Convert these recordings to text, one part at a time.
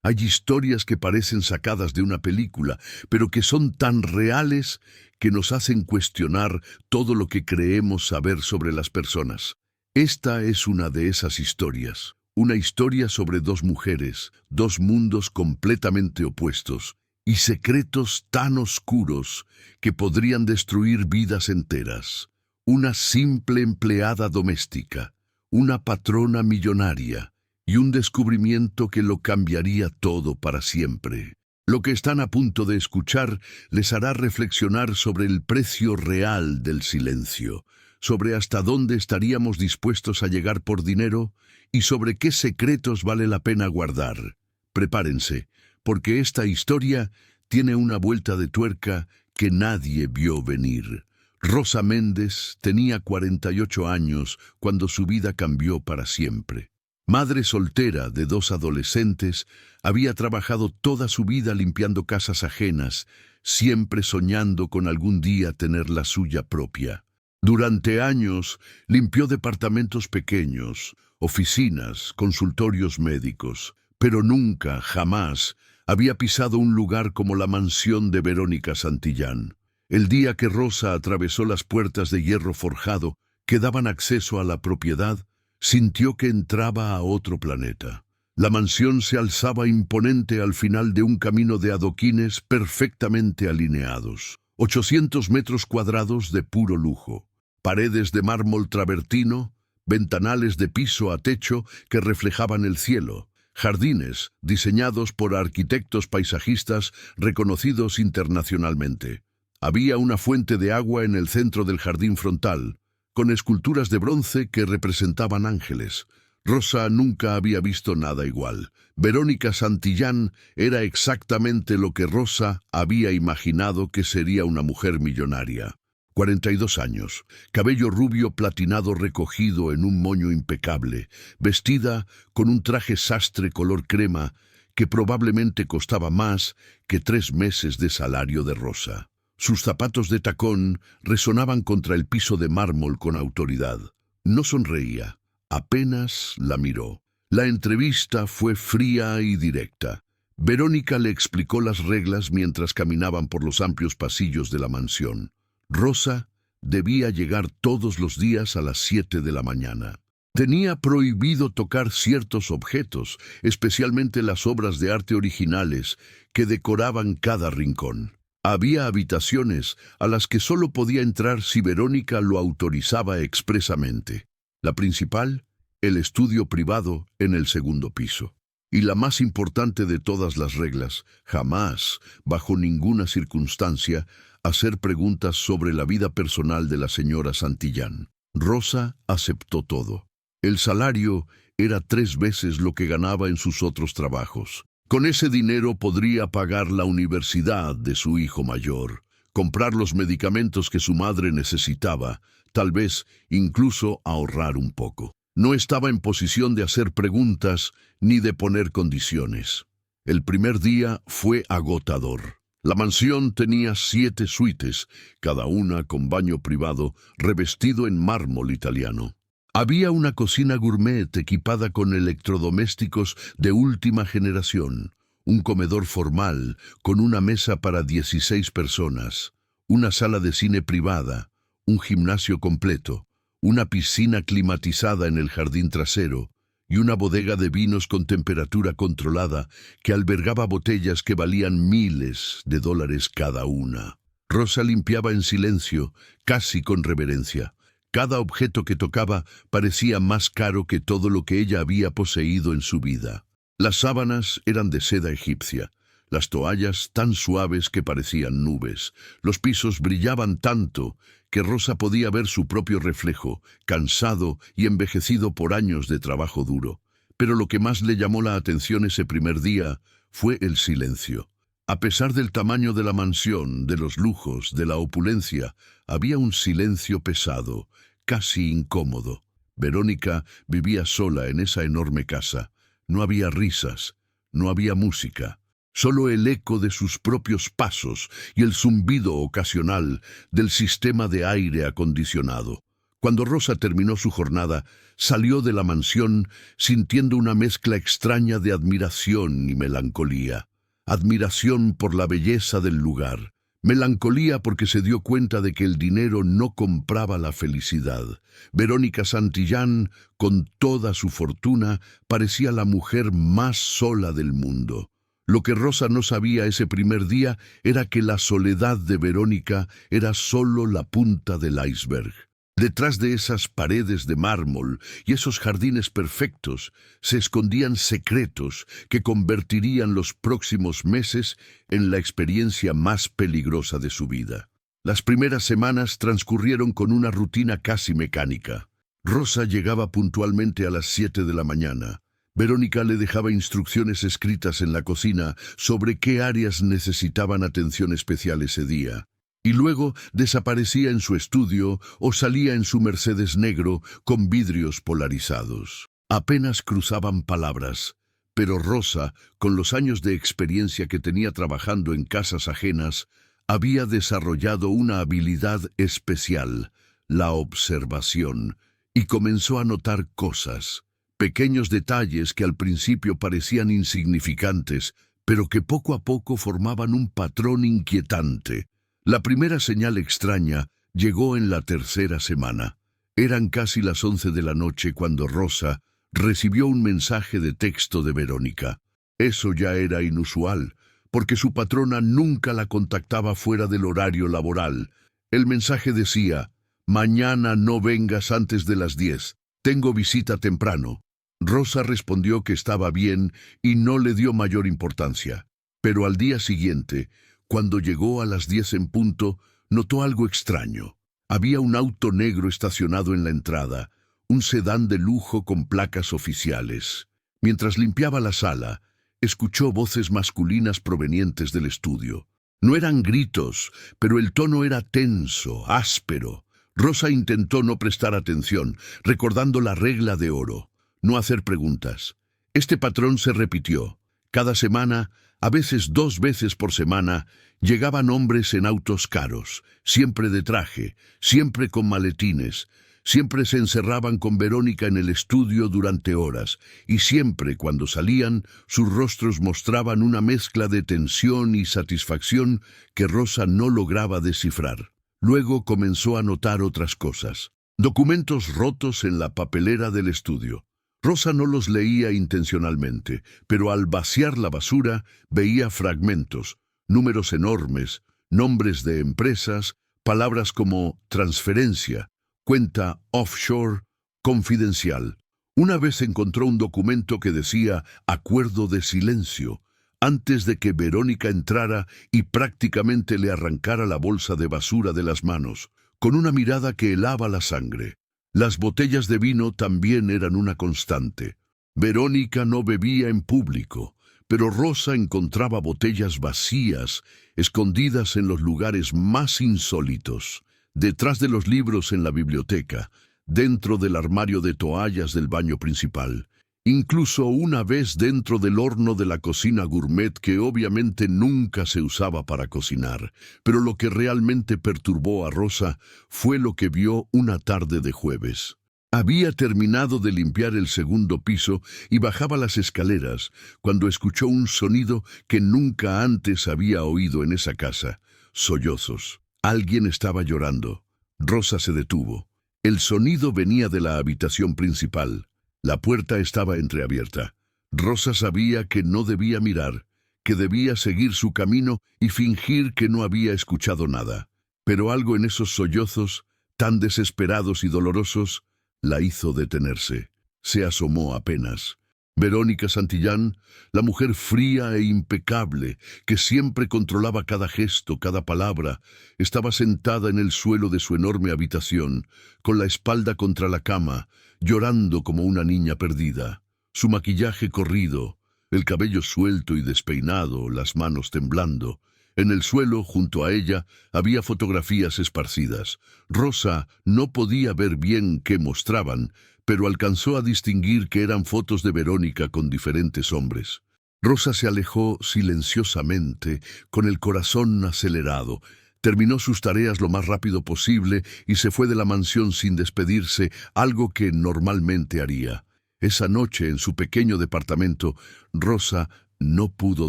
Hay historias que parecen sacadas de una película, pero que son tan reales que nos hacen cuestionar todo lo que creemos saber sobre las personas. Esta es una de esas historias. Una historia sobre dos mujeres, dos mundos completamente opuestos, y secretos tan oscuros que podrían destruir vidas enteras. Una simple empleada doméstica, una patrona millonaria y un descubrimiento que lo cambiaría todo para siempre. Lo que están a punto de escuchar les hará reflexionar sobre el precio real del silencio, sobre hasta dónde estaríamos dispuestos a llegar por dinero y sobre qué secretos vale la pena guardar. Prepárense, porque esta historia tiene una vuelta de tuerca que nadie vio venir. Rosa Méndez tenía 48 años cuando su vida cambió para siempre. Madre soltera de dos adolescentes, había trabajado toda su vida limpiando casas ajenas, siempre soñando con algún día tener la suya propia. Durante años limpió departamentos pequeños, oficinas, consultorios médicos, pero nunca, jamás, había pisado un lugar como la mansión de Verónica Santillán. El día que Rosa atravesó las puertas de hierro forjado que daban acceso a la propiedad, sintió que entraba a otro planeta. La mansión se alzaba imponente al final de un camino de adoquines perfectamente alineados. 800 metros cuadrados de puro lujo. Paredes de mármol travertino, ventanales de piso a techo que reflejaban el cielo. Jardines diseñados por arquitectos paisajistas reconocidos internacionalmente. Había una fuente de agua en el centro del jardín frontal, con esculturas de bronce que representaban ángeles. Rosa nunca había visto nada igual. Verónica Santillán era exactamente lo que Rosa había imaginado que sería una mujer millonaria. 42 años, cabello rubio platinado recogido en un moño impecable, vestida con un traje sastre color crema que probablemente costaba más que 3 meses de salario de Rosa. Sus zapatos de tacón resonaban contra el piso de mármol con autoridad. No sonreía, apenas la miró. La entrevista fue fría y directa. Verónica le explicó las reglas mientras caminaban por los amplios pasillos de la mansión. Rosa debía llegar todos los días a las 7 de la mañana. Tenía prohibido tocar ciertos objetos, especialmente las obras de arte originales que decoraban cada rincón. Había habitaciones a las que solo podía entrar si Verónica lo autorizaba expresamente. La principal, el estudio privado en el segundo piso. Y la más importante de todas las reglas, jamás, bajo ninguna circunstancia, hacer preguntas sobre la vida personal de la señora Santillán. Rosa aceptó todo. El salario era 3 veces lo que ganaba en sus otros trabajos. Con ese dinero podría pagar la universidad de su hijo mayor, comprar los medicamentos que su madre necesitaba, tal vez incluso ahorrar un poco. No estaba en posición de hacer preguntas ni de poner condiciones. El primer día fue agotador. La mansión tenía 7 suites, cada una con baño privado revestido en mármol italiano. Había una cocina gourmet equipada con electrodomésticos de última generación, un comedor formal con una mesa para 16 personas, una sala de cine privada, un gimnasio completo, una piscina climatizada en el jardín trasero y una bodega de vinos con temperatura controlada que albergaba botellas que valían miles de dólares cada una. Rosa limpiaba en silencio, casi con reverencia. Cada objeto que tocaba parecía más caro que todo lo que ella había poseído en su vida. Las sábanas eran de seda egipcia, las toallas tan suaves que parecían nubes. Los pisos brillaban tanto que Rosa podía ver su propio reflejo, cansado y envejecido por años de trabajo duro. Pero lo que más le llamó la atención ese primer día fue el silencio. A pesar del tamaño de la mansión, de los lujos, de la opulencia, había un silencio pesado, casi incómodo. Verónica vivía sola en esa enorme casa. No había risas, no había música. Solo el eco de sus propios pasos y el zumbido ocasional del sistema de aire acondicionado. Cuando Rosa terminó su jornada, salió de la mansión sintiendo una mezcla extraña de admiración y melancolía. Admiración por la belleza del lugar. Melancolía porque se dio cuenta de que el dinero no compraba la felicidad. Verónica Santillán, con toda su fortuna, parecía la mujer más sola del mundo. Lo que Rosa no sabía ese primer día era que la soledad de Verónica era solo la punta del iceberg. Detrás de esas paredes de mármol y esos jardines perfectos se escondían secretos que convertirían los próximos meses en la experiencia más peligrosa de su vida. Las primeras semanas transcurrieron con una rutina casi mecánica. Rosa llegaba puntualmente a las 7 de la mañana. Verónica le dejaba instrucciones escritas en la cocina sobre qué áreas necesitaban atención especial ese día. Y luego desaparecía en su estudio o salía en su Mercedes negro con vidrios polarizados. Apenas cruzaban palabras, pero Rosa, con los años de experiencia que tenía trabajando en casas ajenas, había desarrollado una habilidad especial, la observación, y comenzó a notar cosas, pequeños detalles que al principio parecían insignificantes, pero que poco a poco formaban un patrón inquietante. La primera señal extraña llegó en la tercera semana. Eran casi las 11 de la noche cuando Rosa recibió un mensaje de texto de Verónica. Eso ya era inusual, porque su patrona nunca la contactaba fuera del horario laboral. El mensaje decía: «Mañana no vengas antes de las 10. Tengo visita temprano». Rosa respondió que estaba bien y no le dio mayor importancia. Pero al día siguiente, cuando llegó a las 10 en punto, notó algo extraño. Había un auto negro estacionado en la entrada, un sedán de lujo con placas oficiales. Mientras limpiaba la sala, escuchó voces masculinas provenientes del estudio. No eran gritos, pero el tono era tenso, áspero. Rosa intentó no prestar atención, recordando la regla de oro: no hacer preguntas. Este patrón se repitió. Cada semana, a veces 2 veces por semana, llegaban hombres en autos caros, siempre de traje, siempre con maletines, siempre se encerraban con Verónica en el estudio durante horas, y siempre cuando salían, sus rostros mostraban una mezcla de tensión y satisfacción que Rosa no lograba descifrar. Luego comenzó a notar otras cosas. Documentos rotos en la papelera del estudio. Rosa no los leía intencionalmente, pero al vaciar la basura veía fragmentos, números enormes, nombres de empresas, palabras como transferencia, cuenta offshore, confidencial. Una vez encontró un documento que decía acuerdo de silencio, antes de que Verónica entrara y prácticamente le arrancara la bolsa de basura de las manos, con una mirada que helaba la sangre. Las botellas de vino también eran una constante. Verónica no bebía en público, pero Rosa encontraba botellas vacías, escondidas en los lugares más insólitos, detrás de los libros en la biblioteca, dentro del armario de toallas del baño principal, incluso una vez dentro del horno de la cocina gourmet que obviamente nunca se usaba para cocinar. Pero lo que realmente perturbó a Rosa fue lo que vio una tarde de jueves. Había terminado de limpiar el segundo piso y bajaba las escaleras cuando escuchó un sonido que nunca antes había oído en esa casa: sollozos. Alguien estaba llorando. Rosa se detuvo. El sonido venía de la habitación principal. La puerta estaba entreabierta. Rosa sabía que no debía mirar, que debía seguir su camino y fingir que no había escuchado nada. Pero algo en esos sollozos, tan desesperados y dolorosos, la hizo detenerse. Se asomó apenas. Verónica Santillán, la mujer fría e impecable, que siempre controlaba cada gesto, cada palabra, estaba sentada en el suelo de su enorme habitación, con la espalda contra la cama, llorando como una niña perdida. Su maquillaje corrido, el cabello suelto y despeinado, las manos temblando. En el suelo, junto a ella, había fotografías esparcidas. Rosa no podía ver bien qué mostraban, pero alcanzó a distinguir que eran fotos de Verónica con diferentes hombres. Rosa se alejó silenciosamente, con el corazón acelerado. Terminó sus tareas lo más rápido posible y se fue de la mansión sin despedirse, algo que normalmente haría. Esa noche, en su pequeño departamento, Rosa no pudo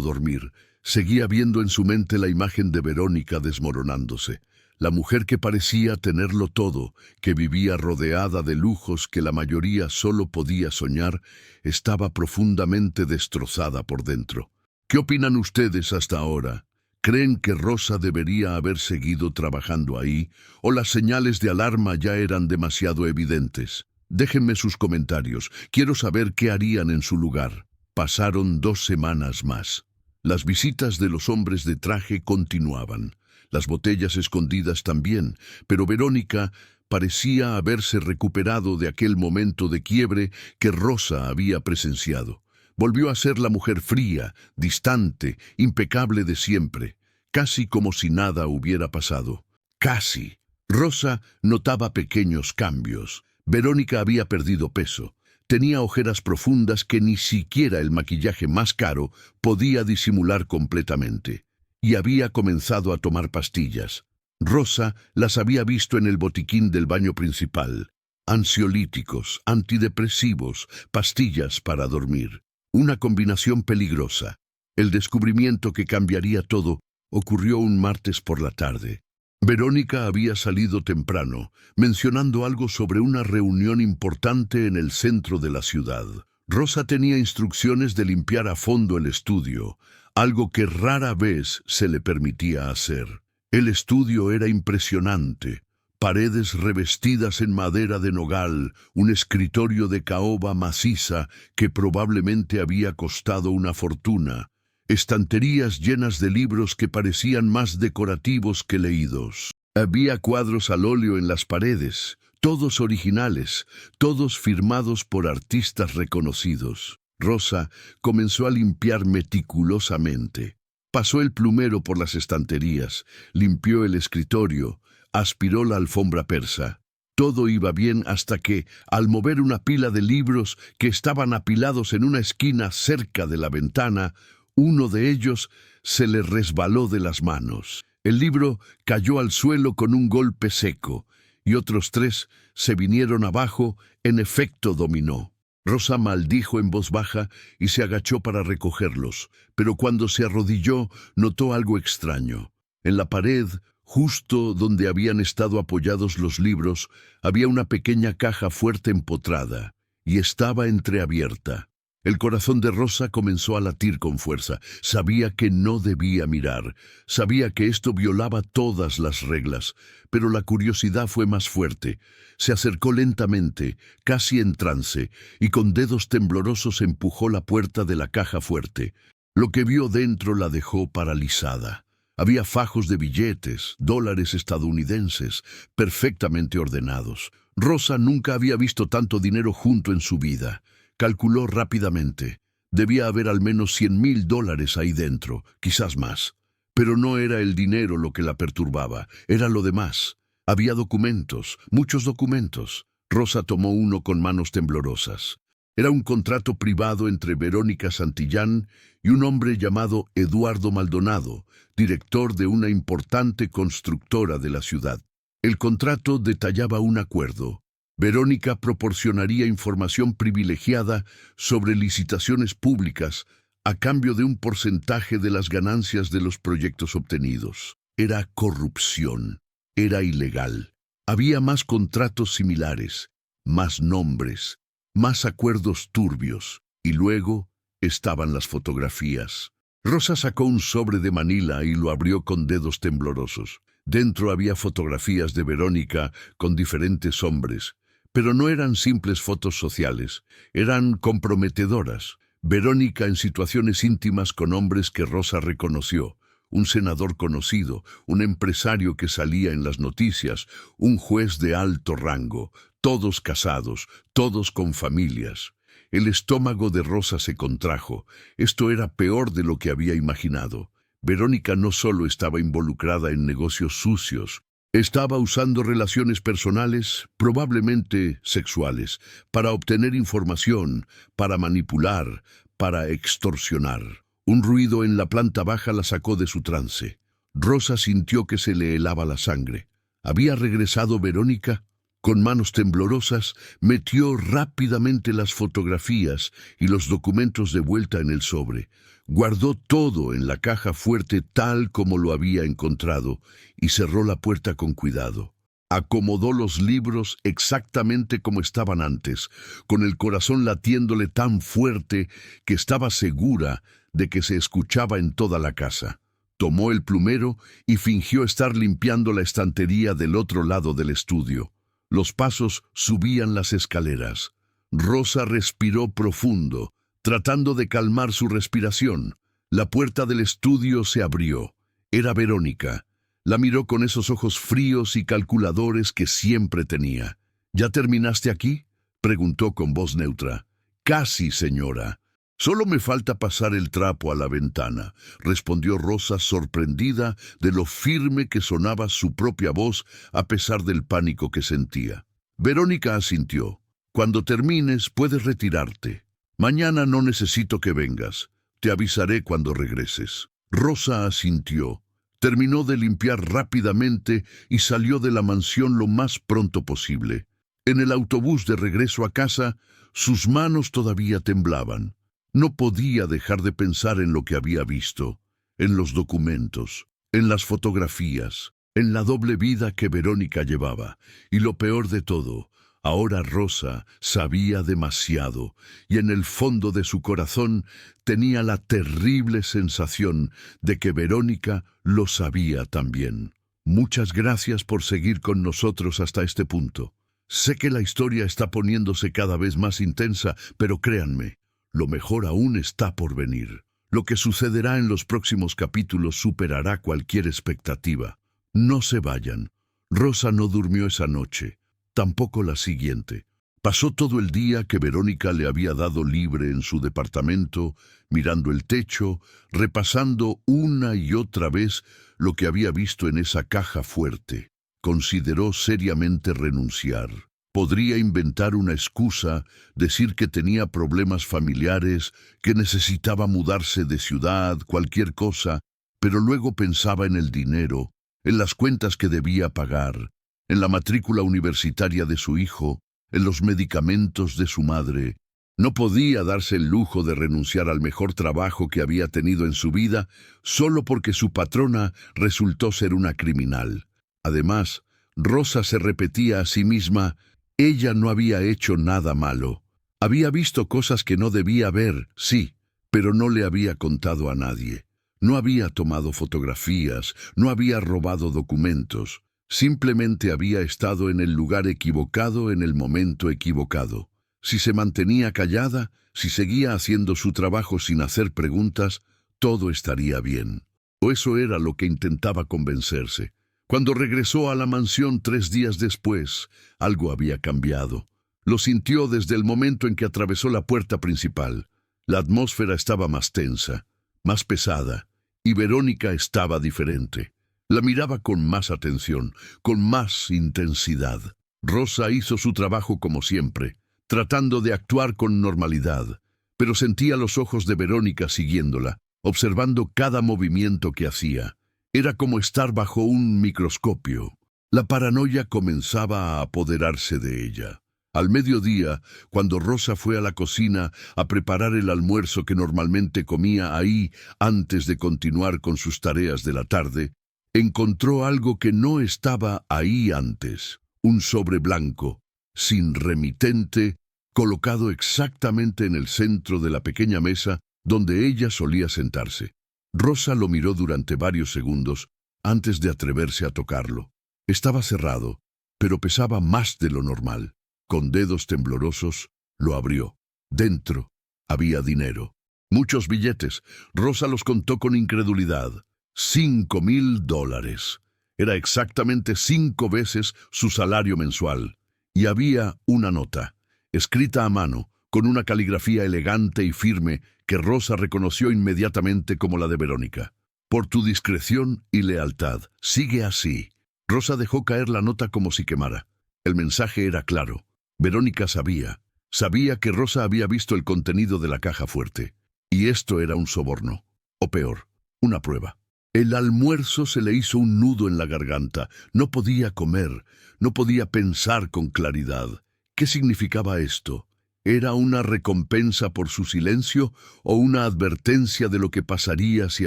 dormir. Seguía viendo en su mente la imagen de Verónica desmoronándose. La mujer que parecía tenerlo todo, que vivía rodeada de lujos que la mayoría solo podía soñar, estaba profundamente destrozada por dentro. ¿Qué opinan ustedes hasta ahora? ¿Creen que Rosa debería haber seguido trabajando ahí, o las señales de alarma ya eran demasiado evidentes? Déjenme sus comentarios. Quiero saber qué harían en su lugar. Pasaron 2 semanas más. Las visitas de los hombres de traje continuaban. Las botellas escondidas también, pero Verónica parecía haberse recuperado de aquel momento de quiebre que Rosa había presenciado. Volvió a ser la mujer fría, distante, impecable de siempre, casi como si nada hubiera pasado. Casi. Rosa notaba pequeños cambios. Verónica había perdido peso. Tenía ojeras profundas que ni siquiera el maquillaje más caro podía disimular completamente. Y había comenzado a tomar pastillas. Rosa las había visto en el botiquín del baño principal. Ansiolíticos, antidepresivos, pastillas para dormir. Una combinación peligrosa. El descubrimiento que cambiaría todo ocurrió un martes por la tarde. Verónica había salido temprano, mencionando algo sobre una reunión importante en el centro de la ciudad. Rosa tenía instrucciones de limpiar a fondo el estudio, algo que rara vez se le permitía hacer. El estudio era impresionante. Paredes revestidas en madera de nogal, un escritorio de caoba maciza que probablemente había costado una fortuna, estanterías llenas de libros que parecían más decorativos que leídos. Había cuadros al óleo en las paredes, todos originales, todos firmados por artistas reconocidos. Rosa comenzó a limpiar meticulosamente. Pasó el plumero por las estanterías, limpió el escritorio, aspiró la alfombra persa. Todo iba bien hasta que, al mover una pila de libros que estaban apilados en una esquina cerca de la ventana, uno de ellos se le resbaló de las manos. El libro cayó al suelo con un golpe seco, y otros 3 se vinieron abajo en efecto dominó. Rosa maldijo en voz baja y se agachó para recogerlos, pero cuando se arrodilló notó algo extraño. En la pared, justo donde habían estado apoyados los libros, había una pequeña caja fuerte empotrada, y estaba entreabierta. El corazón de Rosa comenzó a latir con fuerza. Sabía que no debía mirar, sabía que esto violaba todas las reglas, pero la curiosidad fue más fuerte. Se acercó lentamente, casi en trance, y con dedos temblorosos empujó la puerta de la caja fuerte. Lo que vio dentro la dejó paralizada. Había fajos de billetes, dólares estadounidenses, perfectamente ordenados. Rosa nunca había visto tanto dinero junto en su vida. Calculó rápidamente. Debía haber al menos $100,000 ahí dentro, quizás más. Pero no era el dinero lo que la perturbaba, era lo demás. Había documentos, muchos documentos. Rosa tomó uno con manos temblorosas. Era un contrato privado entre Verónica Santillán y un hombre llamado Eduardo Maldonado, director de una importante constructora de la ciudad. El contrato detallaba un acuerdo. Verónica proporcionaría información privilegiada sobre licitaciones públicas a cambio de un porcentaje de las ganancias de los proyectos obtenidos. Era corrupción, era ilegal. Había más contratos similares, más nombres, más acuerdos turbios, y luego estaban las fotografías. Rosa sacó un sobre de Manila y lo abrió con dedos temblorosos. Dentro había fotografías de Verónica con diferentes hombres, pero no eran simples fotos sociales, eran comprometedoras. Verónica en situaciones íntimas con hombres que Rosa reconoció, un senador conocido, un empresario que salía en las noticias, un juez de alto rango, todos casados, todos con familias. El estómago de Rosa se contrajo. Esto era peor de lo que había imaginado. Verónica no solo estaba involucrada en negocios sucios, estaba usando relaciones personales, probablemente sexuales, para obtener información, para manipular, para extorsionar. Un ruido en la planta baja la sacó de su trance. Rosa sintió que se le helaba la sangre. ¿Había regresado Verónica? Con manos temblorosas, metió rápidamente las fotografías y los documentos de vuelta en el sobre. Guardó todo en la caja fuerte tal como lo había encontrado y cerró la puerta con cuidado. Acomodó los libros exactamente como estaban antes, con el corazón latiéndole tan fuerte que estaba segura de que se escuchaba en toda la casa. Tomó el plumero y fingió estar limpiando la estantería del otro lado del estudio. Los pasos subían las escaleras. Rosa respiró profundo, tratando de calmar su respiración. La puerta del estudio se abrió. Era Verónica. La miró con esos ojos fríos y calculadores que siempre tenía. ¿Ya terminaste aquí?, preguntó con voz neutra. Casi, señora. Solo me falta pasar el trapo a la ventana, respondió Rosa, sorprendida de lo firme que sonaba su propia voz a pesar del pánico que sentía. Verónica asintió. Cuando termines, puedes retirarte. Mañana no necesito que vengas. Te avisaré cuando regreses. Rosa asintió. Terminó de limpiar rápidamente y salió de la mansión lo más pronto posible. En el autobús de regreso a casa, sus manos todavía temblaban. No podía dejar de pensar en lo que había visto, en los documentos, en las fotografías, en la doble vida que Verónica llevaba. Y lo peor de todo, ahora Rosa sabía demasiado, y en el fondo de su corazón tenía la terrible sensación de que Verónica lo sabía también. Muchas gracias por seguir con nosotros hasta este punto. Sé que la historia está poniéndose cada vez más intensa, pero créanme, lo mejor aún está por venir. Lo que sucederá en los próximos capítulos superará cualquier expectativa. No se vayan. Rosa no durmió esa noche, tampoco la siguiente. Pasó todo el día que Verónica le había dado libre en su departamento, mirando el techo, repasando una y otra vez lo que había visto en esa caja fuerte. Consideró seriamente renunciar. Podría inventar una excusa, decir que tenía problemas familiares, que necesitaba mudarse de ciudad, cualquier cosa, pero luego pensaba en el dinero, en las cuentas que debía pagar, en la matrícula universitaria de su hijo, en los medicamentos de su madre. No podía darse el lujo de renunciar al mejor trabajo que había tenido en su vida solo porque su patrona resultó ser una criminal. Además, Rosa se repetía a sí misma: ella no había hecho nada malo. Había visto cosas que no debía ver, sí, pero no le había contado a nadie. No había tomado fotografías, no había robado documentos. Simplemente había estado en el lugar equivocado en el momento equivocado. Si se mantenía callada, si seguía haciendo su trabajo sin hacer preguntas, todo estaría bien. O eso era lo que intentaba convencerse. Cuando regresó a la mansión 3 días después, algo había cambiado. Lo sintió desde el momento en que atravesó la puerta principal. La atmósfera estaba más tensa, más pesada, y Verónica estaba diferente. La miraba con más atención, con más intensidad. Rosa hizo su trabajo como siempre, tratando de actuar con normalidad, pero sentía los ojos de Verónica siguiéndola, observando cada movimiento que hacía. Era como estar bajo un microscopio. La paranoia comenzaba a apoderarse de ella. Al mediodía, cuando Rosa fue a la cocina a preparar el almuerzo que normalmente comía ahí antes de continuar con sus tareas de la tarde, encontró algo que no estaba ahí antes: un sobre blanco, sin remitente, colocado exactamente en el centro de la pequeña mesa donde ella solía sentarse. Rosa lo miró durante varios segundos antes de atreverse a tocarlo. Estaba cerrado, pero pesaba más de lo normal. Con dedos temblorosos, lo abrió. Dentro había dinero. Muchos billetes. Rosa los contó con incredulidad. $5,000. Era exactamente 5 veces su salario mensual. Y había una nota, escrita a mano, con una caligrafía elegante y firme que Rosa reconoció inmediatamente como la de Verónica. Por tu discreción y lealtad, sigue así. Rosa dejó caer la nota como si quemara. El mensaje era claro. Verónica sabía que Rosa había visto el contenido de la caja fuerte. Y esto era un soborno. O peor, una prueba. El almuerzo se le hizo un nudo en la garganta. No podía comer, no podía pensar con claridad. ¿Qué significaba esto? ¿Era una recompensa por su silencio o una advertencia de lo que pasaría si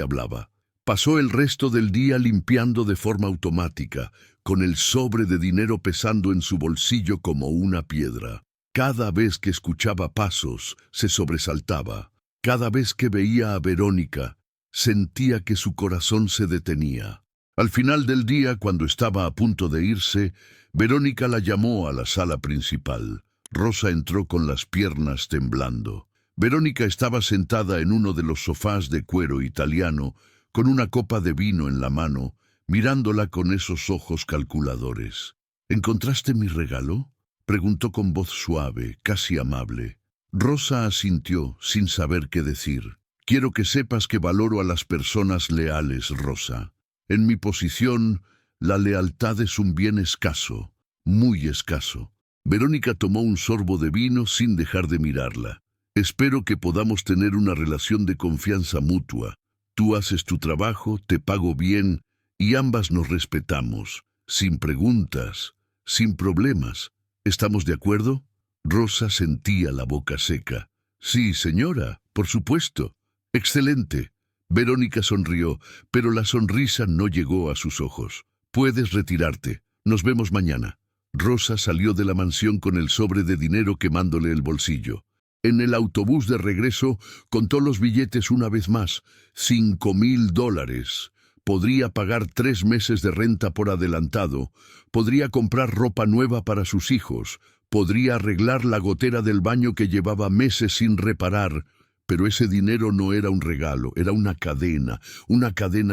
hablaba? Pasó el resto del día limpiando de forma automática, con el sobre de dinero pesando en su bolsillo como una piedra. Cada vez que escuchaba pasos, se sobresaltaba. Cada vez que veía a Verónica, sentía que su corazón se detenía. Al final del día, cuando estaba a punto de irse, Verónica la llamó a la sala principal. Rosa entró con las piernas temblando. Verónica estaba sentada en uno de los sofás de cuero italiano, con una copa de vino en la mano, mirándola con esos ojos calculadores. ¿Encontraste mi regalo?, preguntó con voz suave, casi amable. Rosa asintió, sin saber qué decir. Quiero que sepas que valoro a las personas leales, Rosa. En mi posición, la lealtad es un bien escaso, muy escaso. Verónica tomó un sorbo de vino sin dejar de mirarla. Espero que podamos tener una relación de confianza mutua. Tú haces tu trabajo, te pago bien, y ambas nos respetamos, sin preguntas, sin problemas. ¿Estamos de acuerdo? Rosa sentía la boca seca. Sí, señora, por supuesto. Excelente. Verónica sonrió, pero la sonrisa no llegó a sus ojos. Puedes retirarte. Nos vemos mañana. Rosa salió de la mansión con el sobre de dinero quemándole el bolsillo. En el autobús de regreso contó los billetes una vez más. $5,000. Podría pagar 3 meses de renta por adelantado. Podría comprar ropa nueva para sus hijos. Podría arreglar la gotera del baño que llevaba meses sin reparar. Pero ese dinero no era un regalo, era una cadena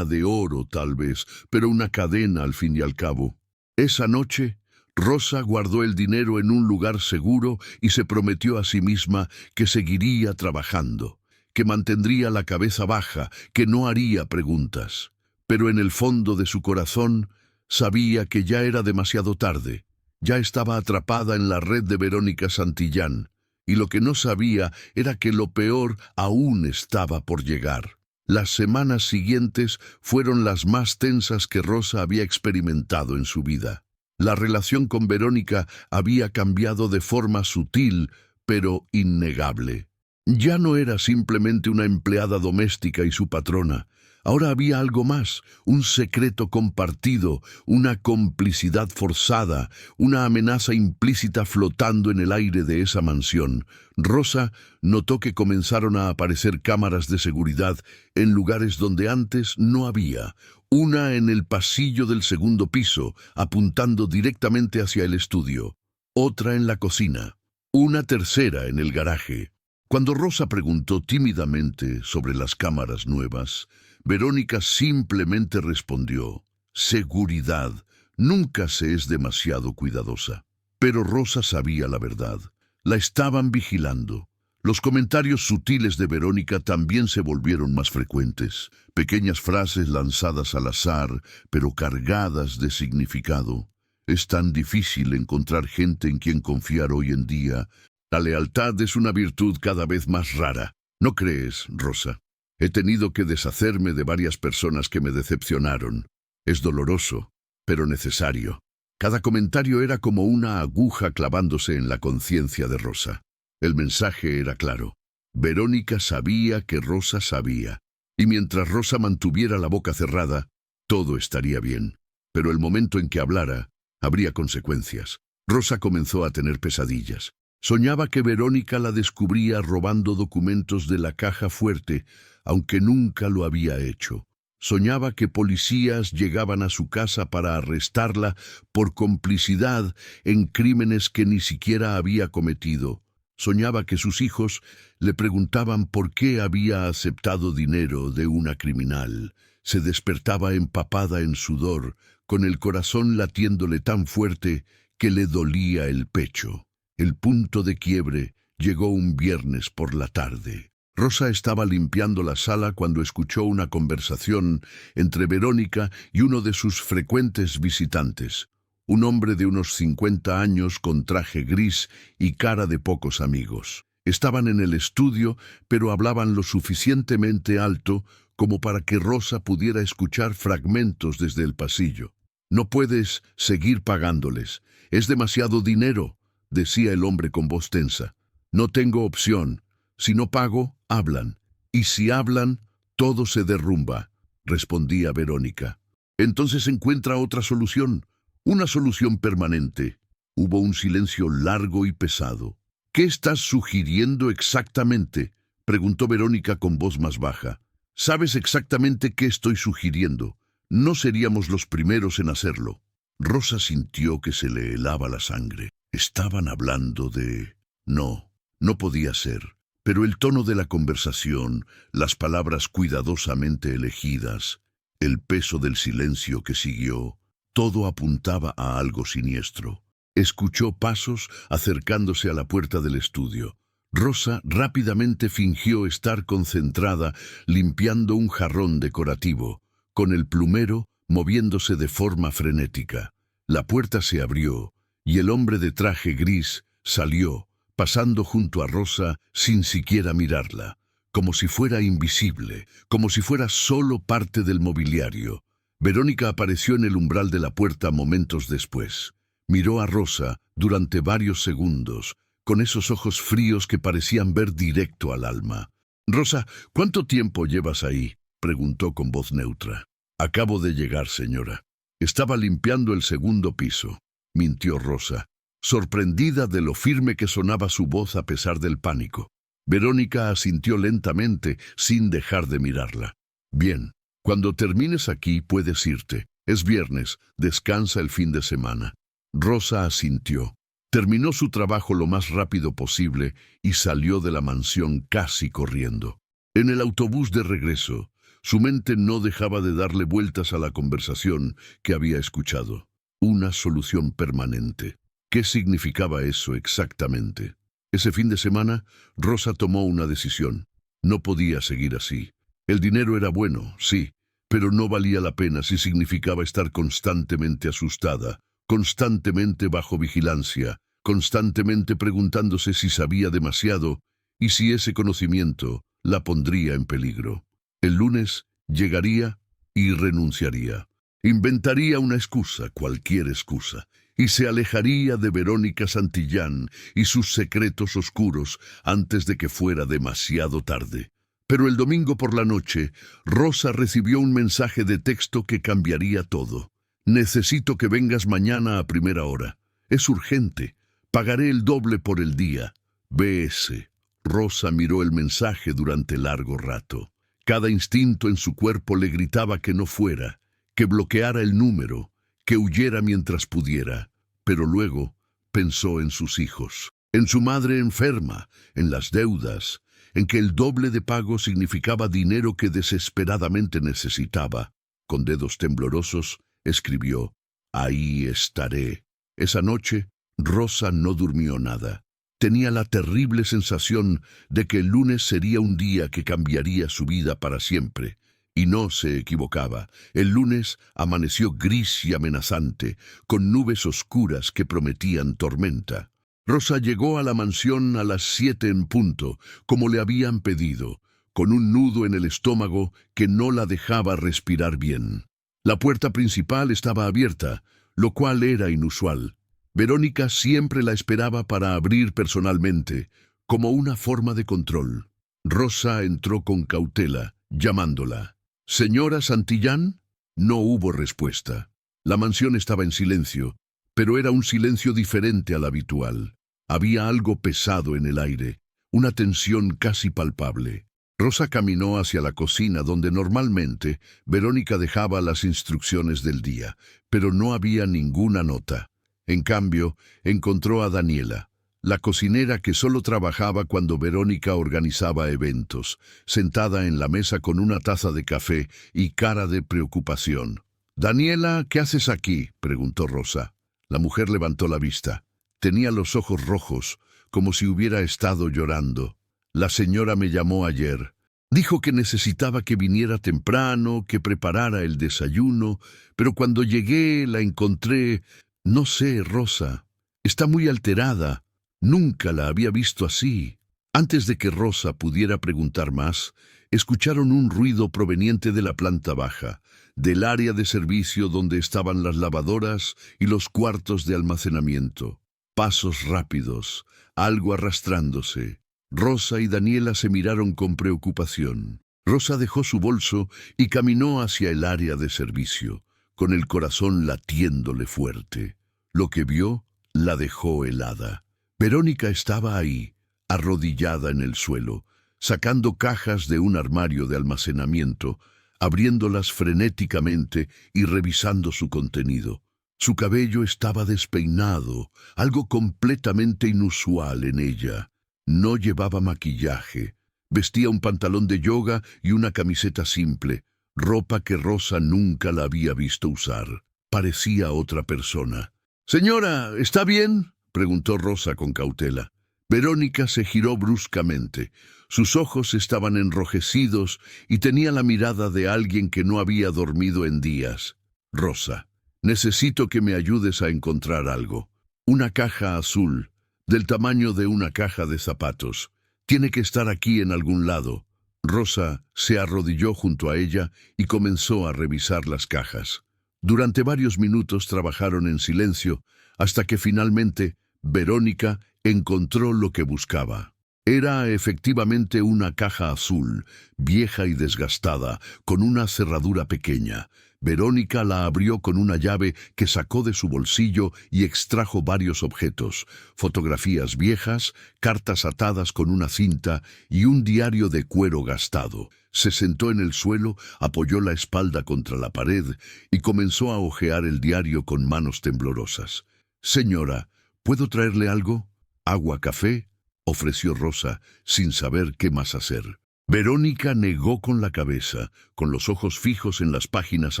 de oro tal vez, pero una cadena al fin y al cabo. Esa noche, Rosa guardó el dinero en un lugar seguro y se prometió a sí misma que seguiría trabajando, que mantendría la cabeza baja, que no haría preguntas. Pero en el fondo de su corazón sabía que ya era demasiado tarde. Ya estaba atrapada en la red de Verónica Santillán, y lo que no sabía era que lo peor aún estaba por llegar. Las semanas siguientes fueron las más tensas que Rosa había experimentado en su vida. La relación con Verónica había cambiado de forma sutil, pero innegable. Ya no era simplemente una empleada doméstica y su patrona. Ahora había algo más, un secreto compartido, una complicidad forzada, una amenaza implícita flotando en el aire de esa mansión. Rosa notó que comenzaron a aparecer cámaras de seguridad en lugares donde antes no había. Una en el pasillo del segundo piso, apuntando directamente hacia el estudio. Otra en la cocina. Una tercera en el garaje. Cuando Rosa preguntó tímidamente sobre las cámaras nuevas, Verónica simplemente respondió: seguridad. Nunca se es demasiado cuidadosa. Pero Rosa sabía la verdad. La estaban vigilando. Los comentarios sutiles de Verónica también se volvieron más frecuentes. Pequeñas frases lanzadas al azar, pero cargadas de significado. Es tan difícil encontrar gente en quien confiar hoy en día. La lealtad es una virtud cada vez más rara. ¿No crees, Rosa? He tenido que deshacerme de varias personas que me decepcionaron. Es doloroso, pero necesario. Cada comentario era como una aguja clavándose en la conciencia de Rosa. El mensaje era claro. Verónica sabía que Rosa sabía. Y mientras Rosa mantuviera la boca cerrada, todo estaría bien. Pero el momento en que hablara, habría consecuencias. Rosa comenzó a tener pesadillas. Soñaba que Verónica la descubría robando documentos de la caja fuerte, aunque nunca lo había hecho. Soñaba que policías llegaban a su casa para arrestarla por complicidad en crímenes que ni siquiera había cometido. Soñaba que sus hijos le preguntaban por qué había aceptado dinero de una criminal. Se despertaba empapada en sudor, con el corazón latiéndole tan fuerte que le dolía el pecho. El punto de quiebre llegó un viernes por la tarde. Rosa estaba limpiando la sala cuando escuchó una conversación entre Verónica y uno de sus frecuentes visitantes, un hombre de unos 50 años con traje gris y cara de pocos amigos. Estaban en el estudio, pero hablaban lo suficientemente alto como para que Rosa pudiera escuchar fragmentos desde el pasillo. «No puedes seguir pagándoles. Es demasiado dinero», decía el hombre con voz tensa. «No tengo opción. Si no pago, hablan. Y si hablan, todo se derrumba», respondía Verónica. «Entonces encuentra otra solución, una solución permanente». Hubo un silencio largo y pesado. «¿Qué estás sugiriendo exactamente?», preguntó Verónica con voz más baja. «Sabes exactamente qué estoy sugiriendo. No seríamos los primeros en hacerlo». Rosa sintió que se le helaba la sangre. Estaban hablando de... No, no podía ser. Pero el tono de la conversación, las palabras cuidadosamente elegidas, el peso del silencio que siguió, todo apuntaba a algo siniestro. Escuchó pasos acercándose a la puerta del estudio. Rosa rápidamente fingió estar concentrada limpiando un jarrón decorativo, con el plumero moviéndose de forma frenética. La puerta se abrió y el hombre de traje gris salió, pasando junto a Rosa sin siquiera mirarla, como si fuera invisible, como si fuera solo parte del mobiliario. Verónica apareció en el umbral de la puerta momentos después. Miró a Rosa durante varios segundos, con esos ojos fríos que parecían ver directo al alma. «Rosa, ¿cuánto tiempo llevas ahí?», preguntó con voz neutra. «Acabo de llegar, señora. Estaba limpiando el segundo piso», mintió Rosa, sorprendida de lo firme que sonaba su voz a pesar del pánico. Verónica asintió lentamente, sin dejar de mirarla. «Bien, cuando termines aquí puedes irte. Es viernes, descansa el fin de semana». Rosa asintió. Terminó su trabajo lo más rápido posible y salió de la mansión casi corriendo. En el autobús de regreso, su mente no dejaba de darle vueltas a la conversación que había escuchado. Una solución permanente. ¿Qué significaba eso exactamente? Ese fin de semana, Rosa tomó una decisión. No podía seguir así. El dinero era bueno, sí, pero no valía la pena si significaba estar constantemente asustada, constantemente bajo vigilancia, constantemente preguntándose si sabía demasiado y si ese conocimiento la pondría en peligro. El lunes llegaría y renunciaría. Inventaría una excusa, cualquier excusa, y se alejaría de Verónica Santillán y sus secretos oscuros antes de que fuera demasiado tarde. Pero el domingo por la noche, Rosa recibió un mensaje de texto que cambiaría todo. «Necesito que vengas mañana a primera hora. Es urgente. Pagaré el doble por el día. B.S.» Rosa miró el mensaje durante largo rato. Cada instinto en su cuerpo le gritaba que no fuera, que bloqueara el número, que huyera mientras pudiera. Pero luego pensó en sus hijos, en su madre enferma, en las deudas, en que el doble de pago significaba dinero que desesperadamente necesitaba. Con dedos temblorosos, escribió: «Ahí estaré». Esa noche, Rosa no durmió nada. Tenía la terrible sensación de que el lunes sería un día que cambiaría su vida para siempre. Y no se equivocaba. El lunes amaneció gris y amenazante, con nubes oscuras que prometían tormenta. Rosa llegó a la mansión a las 7 en punto, como le habían pedido, con un nudo en el estómago que no la dejaba respirar bien. La puerta principal estaba abierta, lo cual era inusual. Verónica siempre la esperaba para abrir personalmente, como una forma de control. Rosa entró con cautela, llamándola. «¿Señora Santillán?» No hubo respuesta. La mansión estaba en silencio, pero era un silencio diferente al habitual. Había algo pesado en el aire, una tensión casi palpable. Rosa caminó hacia la cocina donde normalmente Verónica dejaba las instrucciones del día, pero no había ninguna nota. En cambio, encontró a Daniela, la cocinera que solo trabajaba cuando Verónica organizaba eventos, sentada en la mesa con una taza de café y cara de preocupación. «Daniela, ¿qué haces aquí?», preguntó Rosa. La mujer levantó la vista. Tenía los ojos rojos, como si hubiera estado llorando. «La señora me llamó ayer. Dijo que necesitaba que viniera temprano, que preparara el desayuno, pero cuando llegué la encontré... No sé, Rosa. Está muy alterada. Nunca la había visto así». Antes de que Rosa pudiera preguntar más, escucharon un ruido proveniente de la planta baja, del área de servicio donde estaban las lavadoras y los cuartos de almacenamiento. Pasos rápidos, algo arrastrándose. Rosa y Daniela se miraron con preocupación. Rosa dejó su bolso y caminó hacia el área de servicio, con el corazón latiéndole fuerte. Lo que vio la dejó helada. Verónica estaba ahí, arrodillada en el suelo, sacando cajas de un armario de almacenamiento, abriéndolas frenéticamente y revisando su contenido. Su cabello estaba despeinado, algo completamente inusual en ella. No llevaba maquillaje. Vestía un pantalón de yoga y una camiseta simple, ropa que Rosa nunca la había visto usar. Parecía otra persona. «Señora, ¿está bien?», preguntó Rosa con cautela. Verónica se giró bruscamente. Sus ojos estaban enrojecidos y tenía la mirada de alguien que no había dormido en días. «Rosa, necesito que me ayudes a encontrar algo. Una caja azul, del tamaño de una caja de zapatos. Tiene que estar aquí en algún lado». Rosa se arrodilló junto a ella y comenzó a revisar las cajas. Durante varios minutos trabajaron en silencio, hasta que finalmente Verónica encontró lo que buscaba. Era efectivamente una caja azul, vieja y desgastada, con una cerradura pequeña. Verónica la abrió con una llave que sacó de su bolsillo y extrajo varios objetos: fotografías viejas, cartas atadas con una cinta y un diario de cuero gastado. Se sentó en el suelo, apoyó la espalda contra la pared y comenzó a hojear el diario con manos temblorosas. «Señora, ¿puedo traerle algo? ¿Agua, café?», ofreció Rosa, sin saber qué más hacer. Verónica negó con la cabeza, con los ojos fijos en las páginas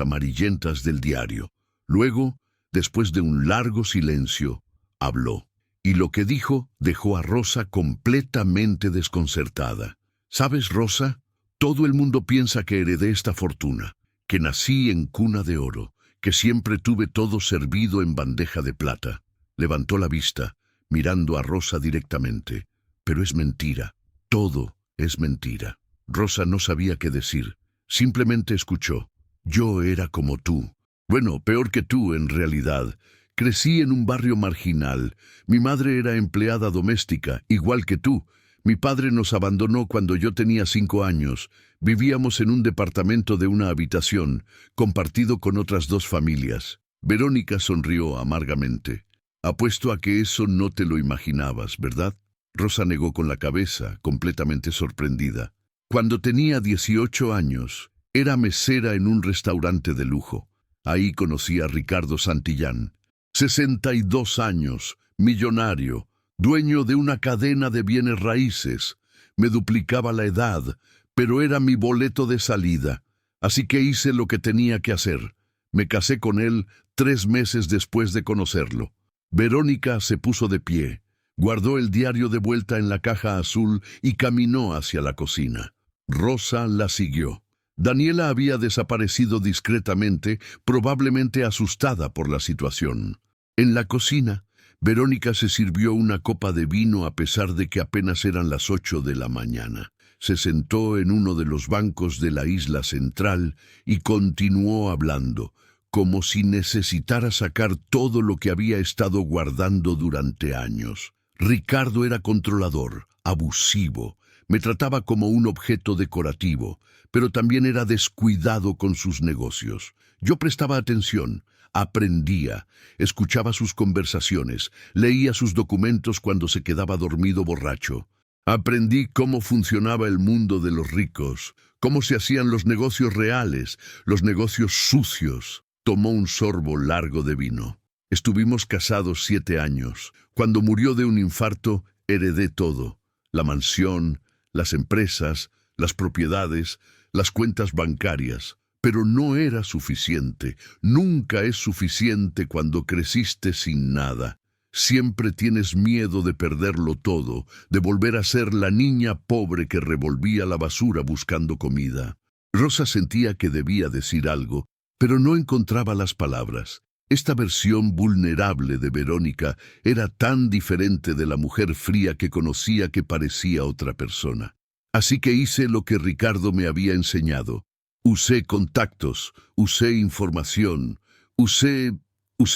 amarillentas del diario. Luego, después de un largo silencio, habló. Y lo que dijo dejó a Rosa completamente desconcertada. «¿Sabes, Rosa? Todo el mundo piensa que heredé esta fortuna, que nací en cuna de oro, que siempre tuve todo servido en bandeja de plata». Levantó la vista, mirando a Rosa directamente. «Pero es mentira. Todo es mentira». Rosa no sabía qué decir. Simplemente escuchó. «Yo era como tú. Bueno, peor que tú, en realidad. Crecí en un barrio marginal. Mi madre era empleada doméstica, igual que tú. Mi padre nos abandonó cuando yo tenía 5 años. Vivíamos en un departamento de una habitación, compartido con otras 2 familias». Verónica sonrió amargamente. «Apuesto a que eso no te lo imaginabas, ¿verdad?». Rosa negó con la cabeza, completamente sorprendida. «Cuando tenía 18 años, era mesera en un restaurante de lujo. Ahí conocí a Ricardo Santillán. 62 años, millonario, dueño de una cadena de bienes raíces. Me duplicaba la edad, pero era mi boleto de salida. Así que hice lo que tenía que hacer. Me casé con él 3 meses después de conocerlo». Verónica se puso de pie, guardó el diario de vuelta en la caja azul y caminó hacia la cocina. Rosa la siguió. Daniela había desaparecido discretamente, probablemente asustada por la situación. En la cocina, Verónica se sirvió una copa de vino a pesar de que apenas eran las 8 de la mañana. Se sentó en uno de los bancos de la isla central y continuó hablando, como si necesitara sacar todo lo que había estado guardando durante años. Ricardo era controlador, abusivo, me trataba como un objeto decorativo, pero también era descuidado con sus negocios. Yo prestaba atención, aprendía, escuchaba sus conversaciones, leía sus documentos cuando se quedaba dormido borracho. Aprendí cómo funcionaba el mundo de los ricos, cómo se hacían los negocios reales, los negocios sucios. Tomó un sorbo largo de vino. Estuvimos casados 7 años. Cuando murió de un infarto, heredé todo: la mansión, las empresas, las propiedades, las cuentas bancarias. Pero no era suficiente. Nunca es suficiente cuando creciste sin nada. Siempre tienes miedo de perderlo todo, de volver a ser la niña pobre que revolvía la basura buscando comida. Rosa sentía que debía decir algo, pero no encontraba las palabras. Esta versión vulnerable de Verónica era tan diferente de la mujer fría que conocía que parecía otra persona. Así que hice lo que Ricardo me había enseñado. Usé contactos, usé información, usé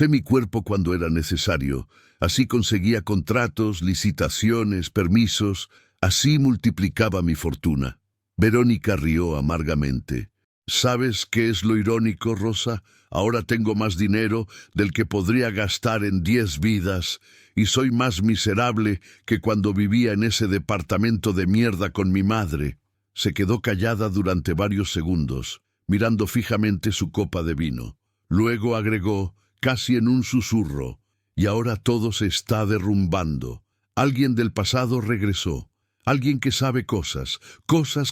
mi cuerpo cuando era necesario. Así conseguía contratos, licitaciones, permisos. Así multiplicaba mi fortuna. Verónica rió amargamente. ¿Sabes qué es lo irónico, Rosa? Ahora tengo más dinero del que podría gastar en 10 vidas y soy más miserable que cuando vivía en ese departamento de mierda con mi madre. Se quedó callada durante varios segundos, mirando fijamente su copa de vino. Luego agregó, casi en un susurro, y ahora todo se está derrumbando. Alguien del pasado regresó, alguien que sabe cosas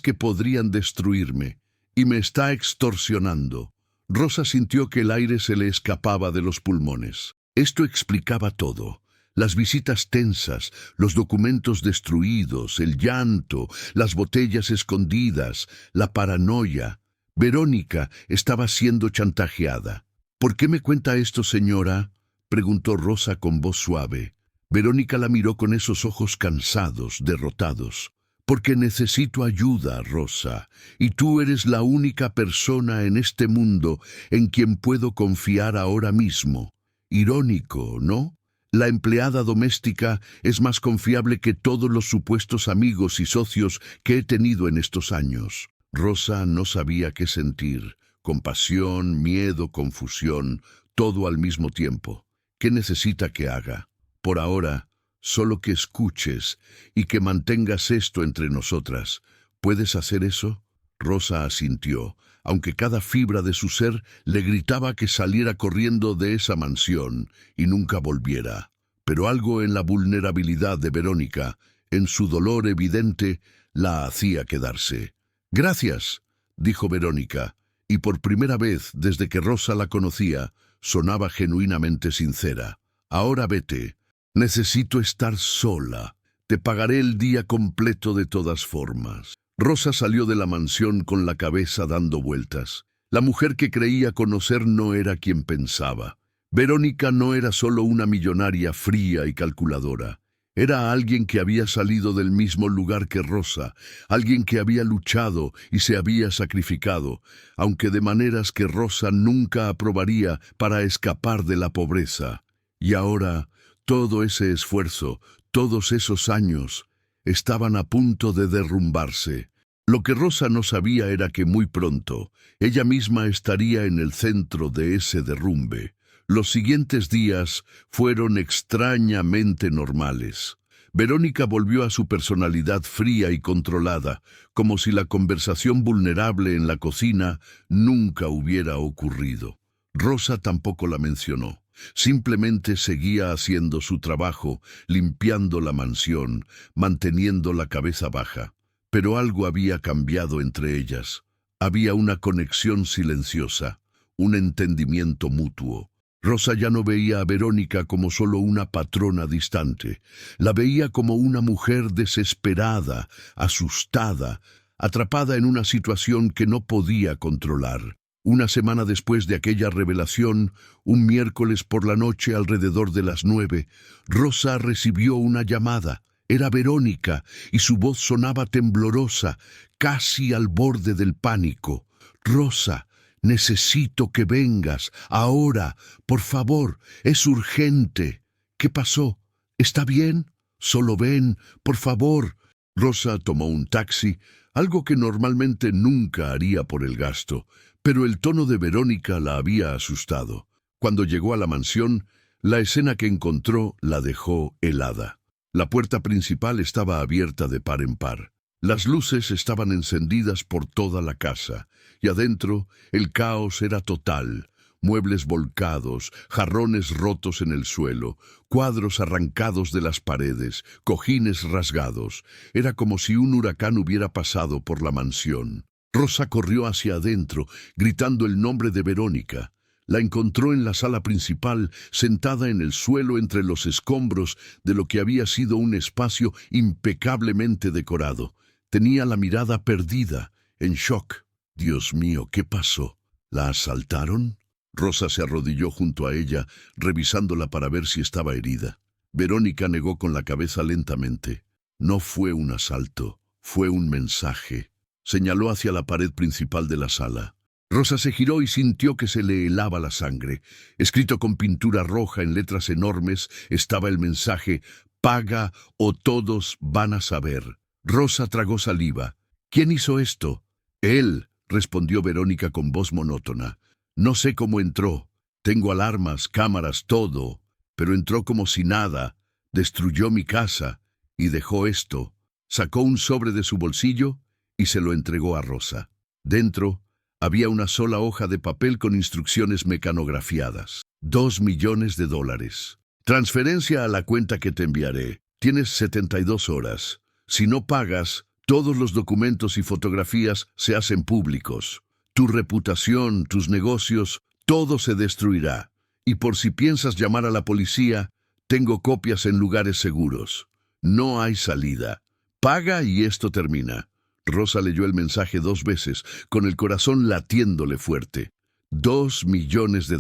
que podrían destruirme. Y me está extorsionando. Rosa sintió que el aire se le escapaba de los pulmones. Esto explicaba todo. Las visitas tensas, los documentos destruidos, el llanto, las botellas escondidas, la paranoia. Verónica estaba siendo chantajeada. ¿Por qué me cuenta esto, señora?, preguntó Rosa con voz suave. Verónica la miró con esos ojos cansados, derrotados. Porque necesito ayuda, Rosa, y tú eres la única persona en este mundo en quien puedo confiar ahora mismo. Irónico, ¿no? La empleada doméstica es más confiable que todos los supuestos amigos y socios que he tenido en estos años. Rosa no sabía qué sentir. Compasión, miedo, confusión, todo al mismo tiempo. ¿Qué necesita que haga? Por ahora, solo que escuches y que mantengas esto entre nosotras. ¿Puedes hacer eso? Rosa asintió, aunque cada fibra de su ser le gritaba que saliera corriendo de esa mansión y nunca volviera. Pero algo en la vulnerabilidad de Verónica, en su dolor evidente, la hacía quedarse. «Gracias», dijo Verónica, y por primera vez desde que Rosa la conocía, sonaba genuinamente sincera. «Ahora vete. Necesito estar sola. Te pagaré el día completo de todas formas». Rosa salió de la mansión con la cabeza dando vueltas. La mujer que creía conocer no era quien pensaba. Verónica no era solo una millonaria fría y calculadora. Era alguien que había salido del mismo lugar que Rosa, alguien que había luchado y se había sacrificado, aunque de maneras que Rosa nunca aprobaría para escapar de la pobreza. Y ahora todo ese esfuerzo, todos esos años, estaban a punto de derrumbarse. Lo que Rosa no sabía era que muy pronto ella misma estaría en el centro de ese derrumbe. Los siguientes días fueron extrañamente normales. Verónica volvió a su personalidad fría y controlada, como si la conversación vulnerable en la cocina nunca hubiera ocurrido. Rosa tampoco la mencionó. Simplemente seguía haciendo su trabajo, limpiando la mansión, manteniendo la cabeza baja. Pero algo había cambiado entre ellas. Había una conexión silenciosa, un entendimiento mutuo. Rosa ya no veía a Verónica como solo una patrona distante. La veía como una mujer desesperada, asustada, atrapada en una situación que no podía controlar. Una semana después de aquella revelación, un miércoles por la noche alrededor de las 9, Rosa recibió una llamada. Era Verónica, y su voz sonaba temblorosa, casi al borde del pánico. «Rosa, necesito que vengas, ahora, por favor, es urgente». «¿Qué pasó? ¿Está bien? Solo ven, por favor». Rosa tomó un taxi, algo que normalmente nunca haría por el gasto, pero el tono de Verónica la había asustado. Cuando llegó a la mansión, la escena que encontró la dejó helada. La puerta principal estaba abierta de par en par. Las luces estaban encendidas por toda la casa, y adentro el caos era total. Muebles volcados, jarrones rotos en el suelo, cuadros arrancados de las paredes, cojines rasgados. Era como si un huracán hubiera pasado por la mansión. Rosa corrió hacia adentro, gritando el nombre de Verónica. La encontró en la sala principal, sentada en el suelo entre los escombros de lo que había sido un espacio impecablemente decorado. Tenía la mirada perdida, en shock. «Dios mío, ¿qué pasó? ¿La asaltaron?». Rosa se arrodilló junto a ella, revisándola para ver si estaba herida. Verónica negó con la cabeza lentamente. No fue un asalto, fue un mensaje. Señaló hacia la pared principal de la sala. Rosa se giró y sintió que se le helaba la sangre. Escrito con pintura roja en letras enormes estaba el mensaje: «Paga o todos van a saber». Rosa tragó saliva. «¿Quién hizo esto?» «Él», respondió Verónica con voz monótona. «No sé cómo entró. Tengo alarmas, cámaras, todo. Pero entró como si nada. Destruyó mi casa y dejó esto». Sacó un sobre de su bolsillo y se lo entregó a Rosa. Dentro había una sola hoja de papel con instrucciones mecanografiadas. $2 millones. Transferencia a la cuenta que te enviaré. Tienes 72 horas. Si no pagas, todos los documentos y fotografías se hacen públicos. Tu reputación, tus negocios, todo se destruirá. Y por si piensas llamar a la policía, tengo copias en lugares seguros. No hay salida. Paga y esto termina. Rosa leyó el mensaje 2 veces, con el corazón latiéndole fuerte. $2 millones.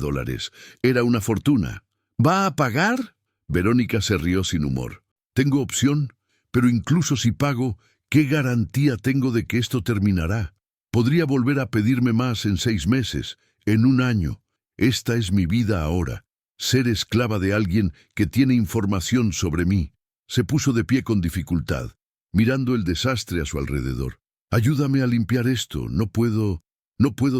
Era una fortuna. ¿Va a pagar? Verónica se rió sin humor. Tengo opción, pero incluso si pago, ¿qué garantía tengo de que esto terminará? Podría volver a pedirme más en 6 meses, en 1 año. Esta es mi vida ahora. Ser esclava de alguien que tiene información sobre mí. Se puso de pie con dificultad, mirando el desastre a su alrededor. Ayúdame a limpiar esto. No puedo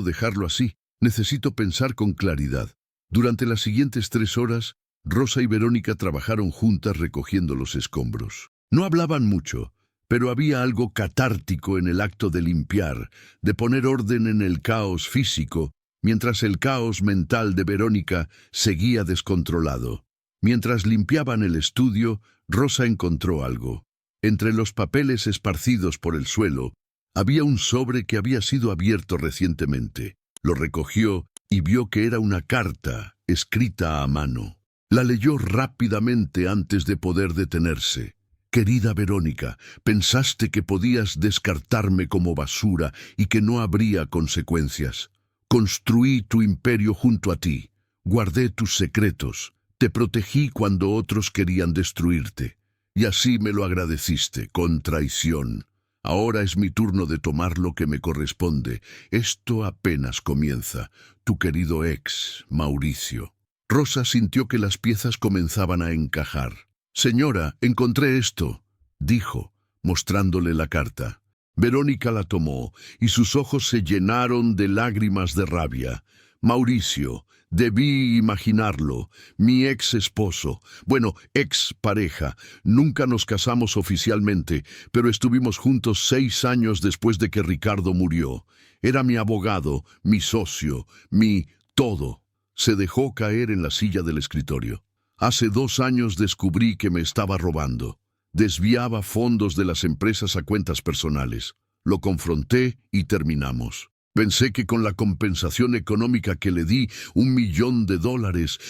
dejarlo así. Necesito pensar con claridad. Durante las siguientes 3 horas, Rosa y Verónica trabajaron juntas recogiendo los escombros. No hablaban mucho, pero había algo catártico en el acto de limpiar, de poner orden en el caos físico, mientras el caos mental de Verónica seguía descontrolado. Mientras limpiaban el estudio, Rosa encontró algo. Entre los papeles esparcidos por el suelo, había un sobre que había sido abierto recientemente. Lo recogió y vio que era una carta escrita a mano. La leyó rápidamente antes de poder detenerse. Querida Verónica, pensaste que podías descartarme como basura y que no habría consecuencias. Construí tu imperio junto a ti. Guardé tus secretos. Te protegí cuando otros querían destruirte. Y así me lo agradeciste, con traición. Ahora es mi turno de tomar lo que me corresponde. Esto apenas comienza. Tu querido ex, Mauricio. Rosa sintió que las piezas comenzaban a encajar. «Señora, encontré esto», dijo, mostrándole la carta. Verónica la tomó y sus ojos se llenaron de lágrimas de rabia. «Mauricio, debí imaginarlo. Mi ex esposo, ex pareja. Nunca nos casamos oficialmente, pero estuvimos juntos 6 años después de que Ricardo murió. Era mi abogado, mi socio, mi todo». Se dejó caer en la silla del escritorio. «Hace 2 años descubrí que me estaba robando. Desviaba fondos de las empresas a cuentas personales. Lo confronté y terminamos. Pensé que con la compensación económica que le di, $1 millón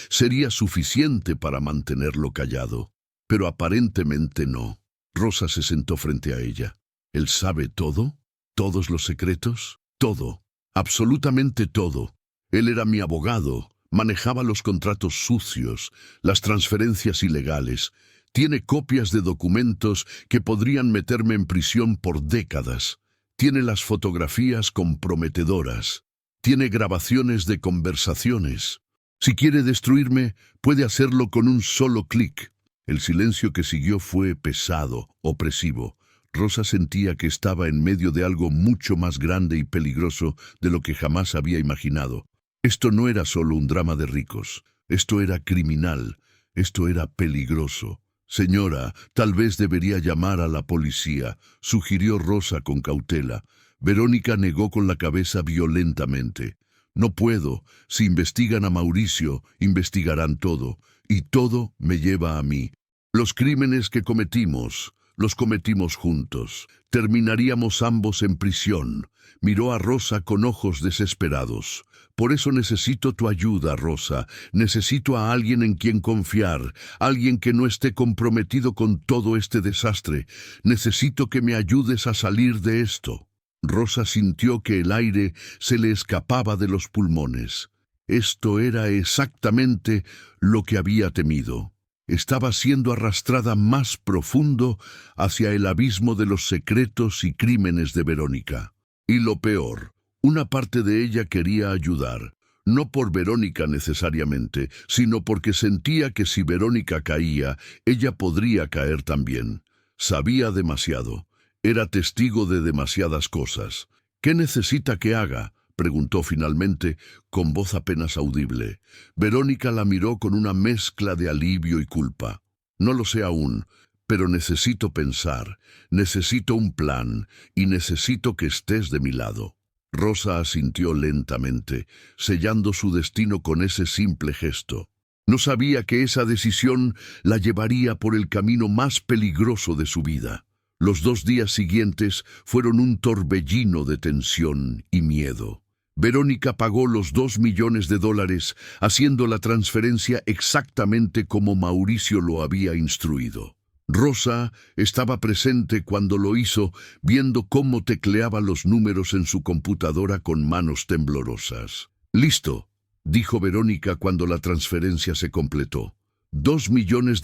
sería suficiente para mantenerlo callado. Pero aparentemente no». Rosa se sentó frente a ella. «¿Él sabe todo? ¿Todos los secretos? Todo. Absolutamente todo. Él era mi abogado. Manejaba los contratos sucios, las transferencias ilegales. Tiene copias de documentos que podrían meterme en prisión por décadas. Tiene las fotografías comprometedoras. Tiene grabaciones de conversaciones. Si quiere destruirme, puede hacerlo con un solo clic». El silencio que siguió fue pesado, opresivo. Rosa sentía que estaba en medio de algo mucho más grande y peligroso de lo que jamás había imaginado. Esto no era solo un drama de ricos. Esto era criminal. Esto era peligroso. «Señora, tal vez debería llamar a la policía», sugirió Rosa con cautela. Verónica negó con la cabeza violentamente. «No puedo. Si investigan a Mauricio, investigarán todo. Y todo me lleva a mí. Los crímenes que cometimos, los cometimos juntos. Terminaríamos ambos en prisión». Miró a Rosa con ojos desesperados. «Por eso necesito tu ayuda, Rosa. Necesito a alguien en quien confiar, alguien que no esté comprometido con todo este desastre. Necesito que me ayudes a salir de esto». Rosa sintió que el aire se le escapaba de los pulmones. Esto era exactamente lo que había temido. Estaba siendo arrastrada más profundo hacia el abismo de los secretos y crímenes de Verónica. Y lo peor, una parte de ella quería ayudar, no por Verónica necesariamente, sino porque sentía que si Verónica caía, ella podría caer también. Sabía demasiado. Era testigo de demasiadas cosas. ¿Qué necesita que haga?, preguntó finalmente, con voz apenas audible. Verónica la miró con una mezcla de alivio y culpa. No lo sé aún, pero necesito pensar, necesito un plan y necesito que estés de mi lado. Rosa asintió lentamente, sellando su destino con ese simple gesto. No sabía que esa decisión la llevaría por el camino más peligroso de su vida. Los 2 días siguientes fueron un torbellino de tensión y miedo. Verónica pagó los $2 millones, haciendo la transferencia exactamente como Mauricio lo había instruido. Rosa estaba presente cuando lo hizo, viendo cómo tecleaba los números en su computadora con manos temblorosas. «Listo», dijo Verónica cuando la transferencia se completó. $2 millones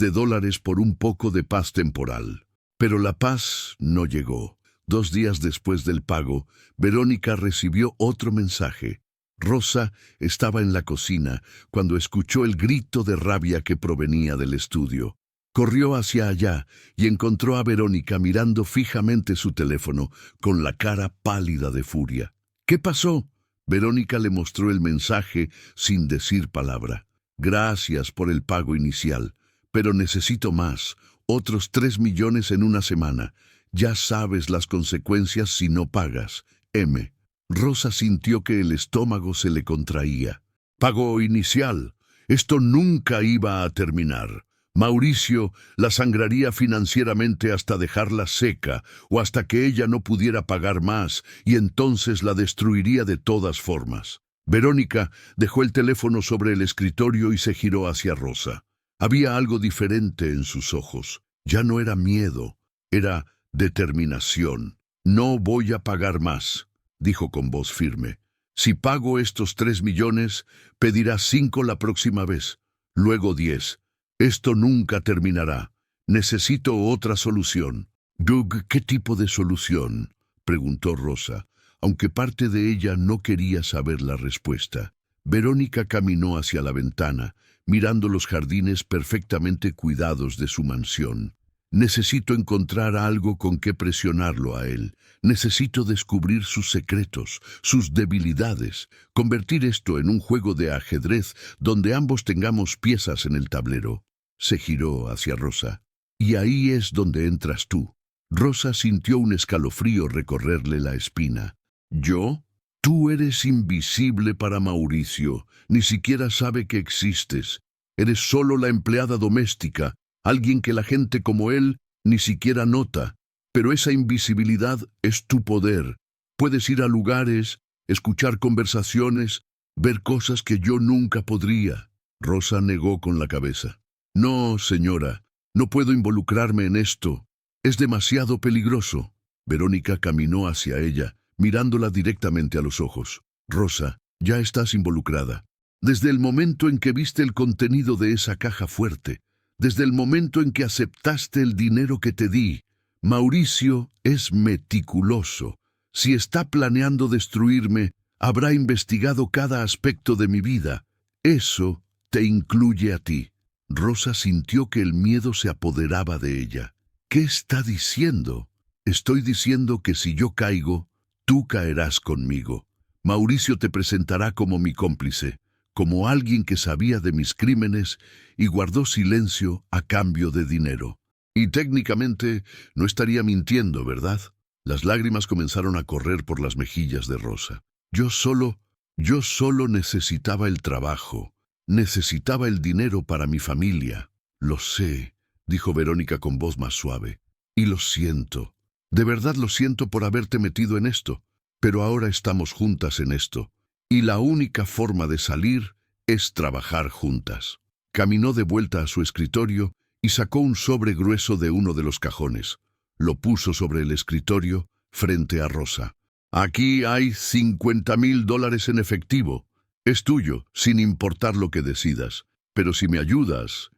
por un poco de paz temporal. Pero la paz no llegó. 2 días después del pago, Verónica recibió otro mensaje. Rosa estaba en la cocina cuando escuchó el grito de rabia que provenía del estudio. Corrió hacia allá y encontró a Verónica mirando fijamente su teléfono, con la cara pálida de furia. «¿Qué pasó?». Verónica le mostró el mensaje sin decir palabra. «Gracias por el pago inicial, pero necesito más. Otros 3 millones en una semana. Ya sabes las consecuencias si no pagas. M». Rosa sintió que el estómago se le contraía. «Pago inicial. Esto nunca iba a terminar. Mauricio la sangraría financieramente hasta dejarla seca o hasta que ella no pudiera pagar más y entonces la destruiría de todas formas». Verónica dejó el teléfono sobre el escritorio y se giró hacia Rosa. Había algo diferente en sus ojos. Ya no era miedo, era determinación. «No voy a pagar más», dijo con voz firme. «Si pago estos 3 millones, pedirás 5 la próxima vez, luego 10. Esto nunca terminará. Necesito otra solución». «Doug, ¿qué tipo de solución?», preguntó Rosa, aunque parte de ella no quería saber la respuesta. Verónica caminó hacia la ventana, mirando los jardines perfectamente cuidados de su mansión. «Necesito encontrar algo con que presionarlo a él. Necesito descubrir sus secretos, sus debilidades, convertir esto en un juego de ajedrez donde ambos tengamos piezas en el tablero». Se giró hacia Rosa. «Y ahí es donde entras tú». Rosa sintió un escalofrío recorrerle la espina. «¿Yo? Tú eres invisible para Mauricio. Ni siquiera sabe que existes. Eres solo la empleada doméstica, alguien que la gente como él ni siquiera nota. Pero esa invisibilidad es tu poder. Puedes ir a lugares, escuchar conversaciones, ver cosas que yo nunca podría». Rosa negó con la cabeza. «No, señora, no puedo involucrarme en esto. Es demasiado peligroso». Verónica caminó hacia ella, mirándola directamente a los ojos. «Rosa, ya estás involucrada. Desde el momento en que viste el contenido de esa caja fuerte, desde el momento en que aceptaste el dinero que te di. Mauricio es meticuloso. Si está planeando destruirme, habrá investigado cada aspecto de mi vida. Eso te incluye a ti». Rosa sintió que el miedo se apoderaba de ella. «¿Qué está diciendo?». «Estoy diciendo que si yo caigo, tú caerás conmigo. Mauricio te presentará como mi cómplice, como alguien que sabía de mis crímenes y guardó silencio a cambio de dinero. Y técnicamente no estaría mintiendo, ¿verdad?». Las lágrimas comenzaron a correr por las mejillas de Rosa. Yo solo necesitaba el trabajo. Necesitaba el dinero para mi familia». «Lo sé», dijo Verónica con voz más suave. «Y lo siento. De verdad lo siento por haberte metido en esto. Pero ahora estamos juntas en esto. Y la única forma de salir es trabajar juntas». Caminó de vuelta a su escritorio y sacó un sobre grueso de uno de los cajones. Lo puso sobre el escritorio, frente a Rosa. «Aquí hay $50,000 en efectivo. Es tuyo, sin importar lo que decidas. Pero si me ayudas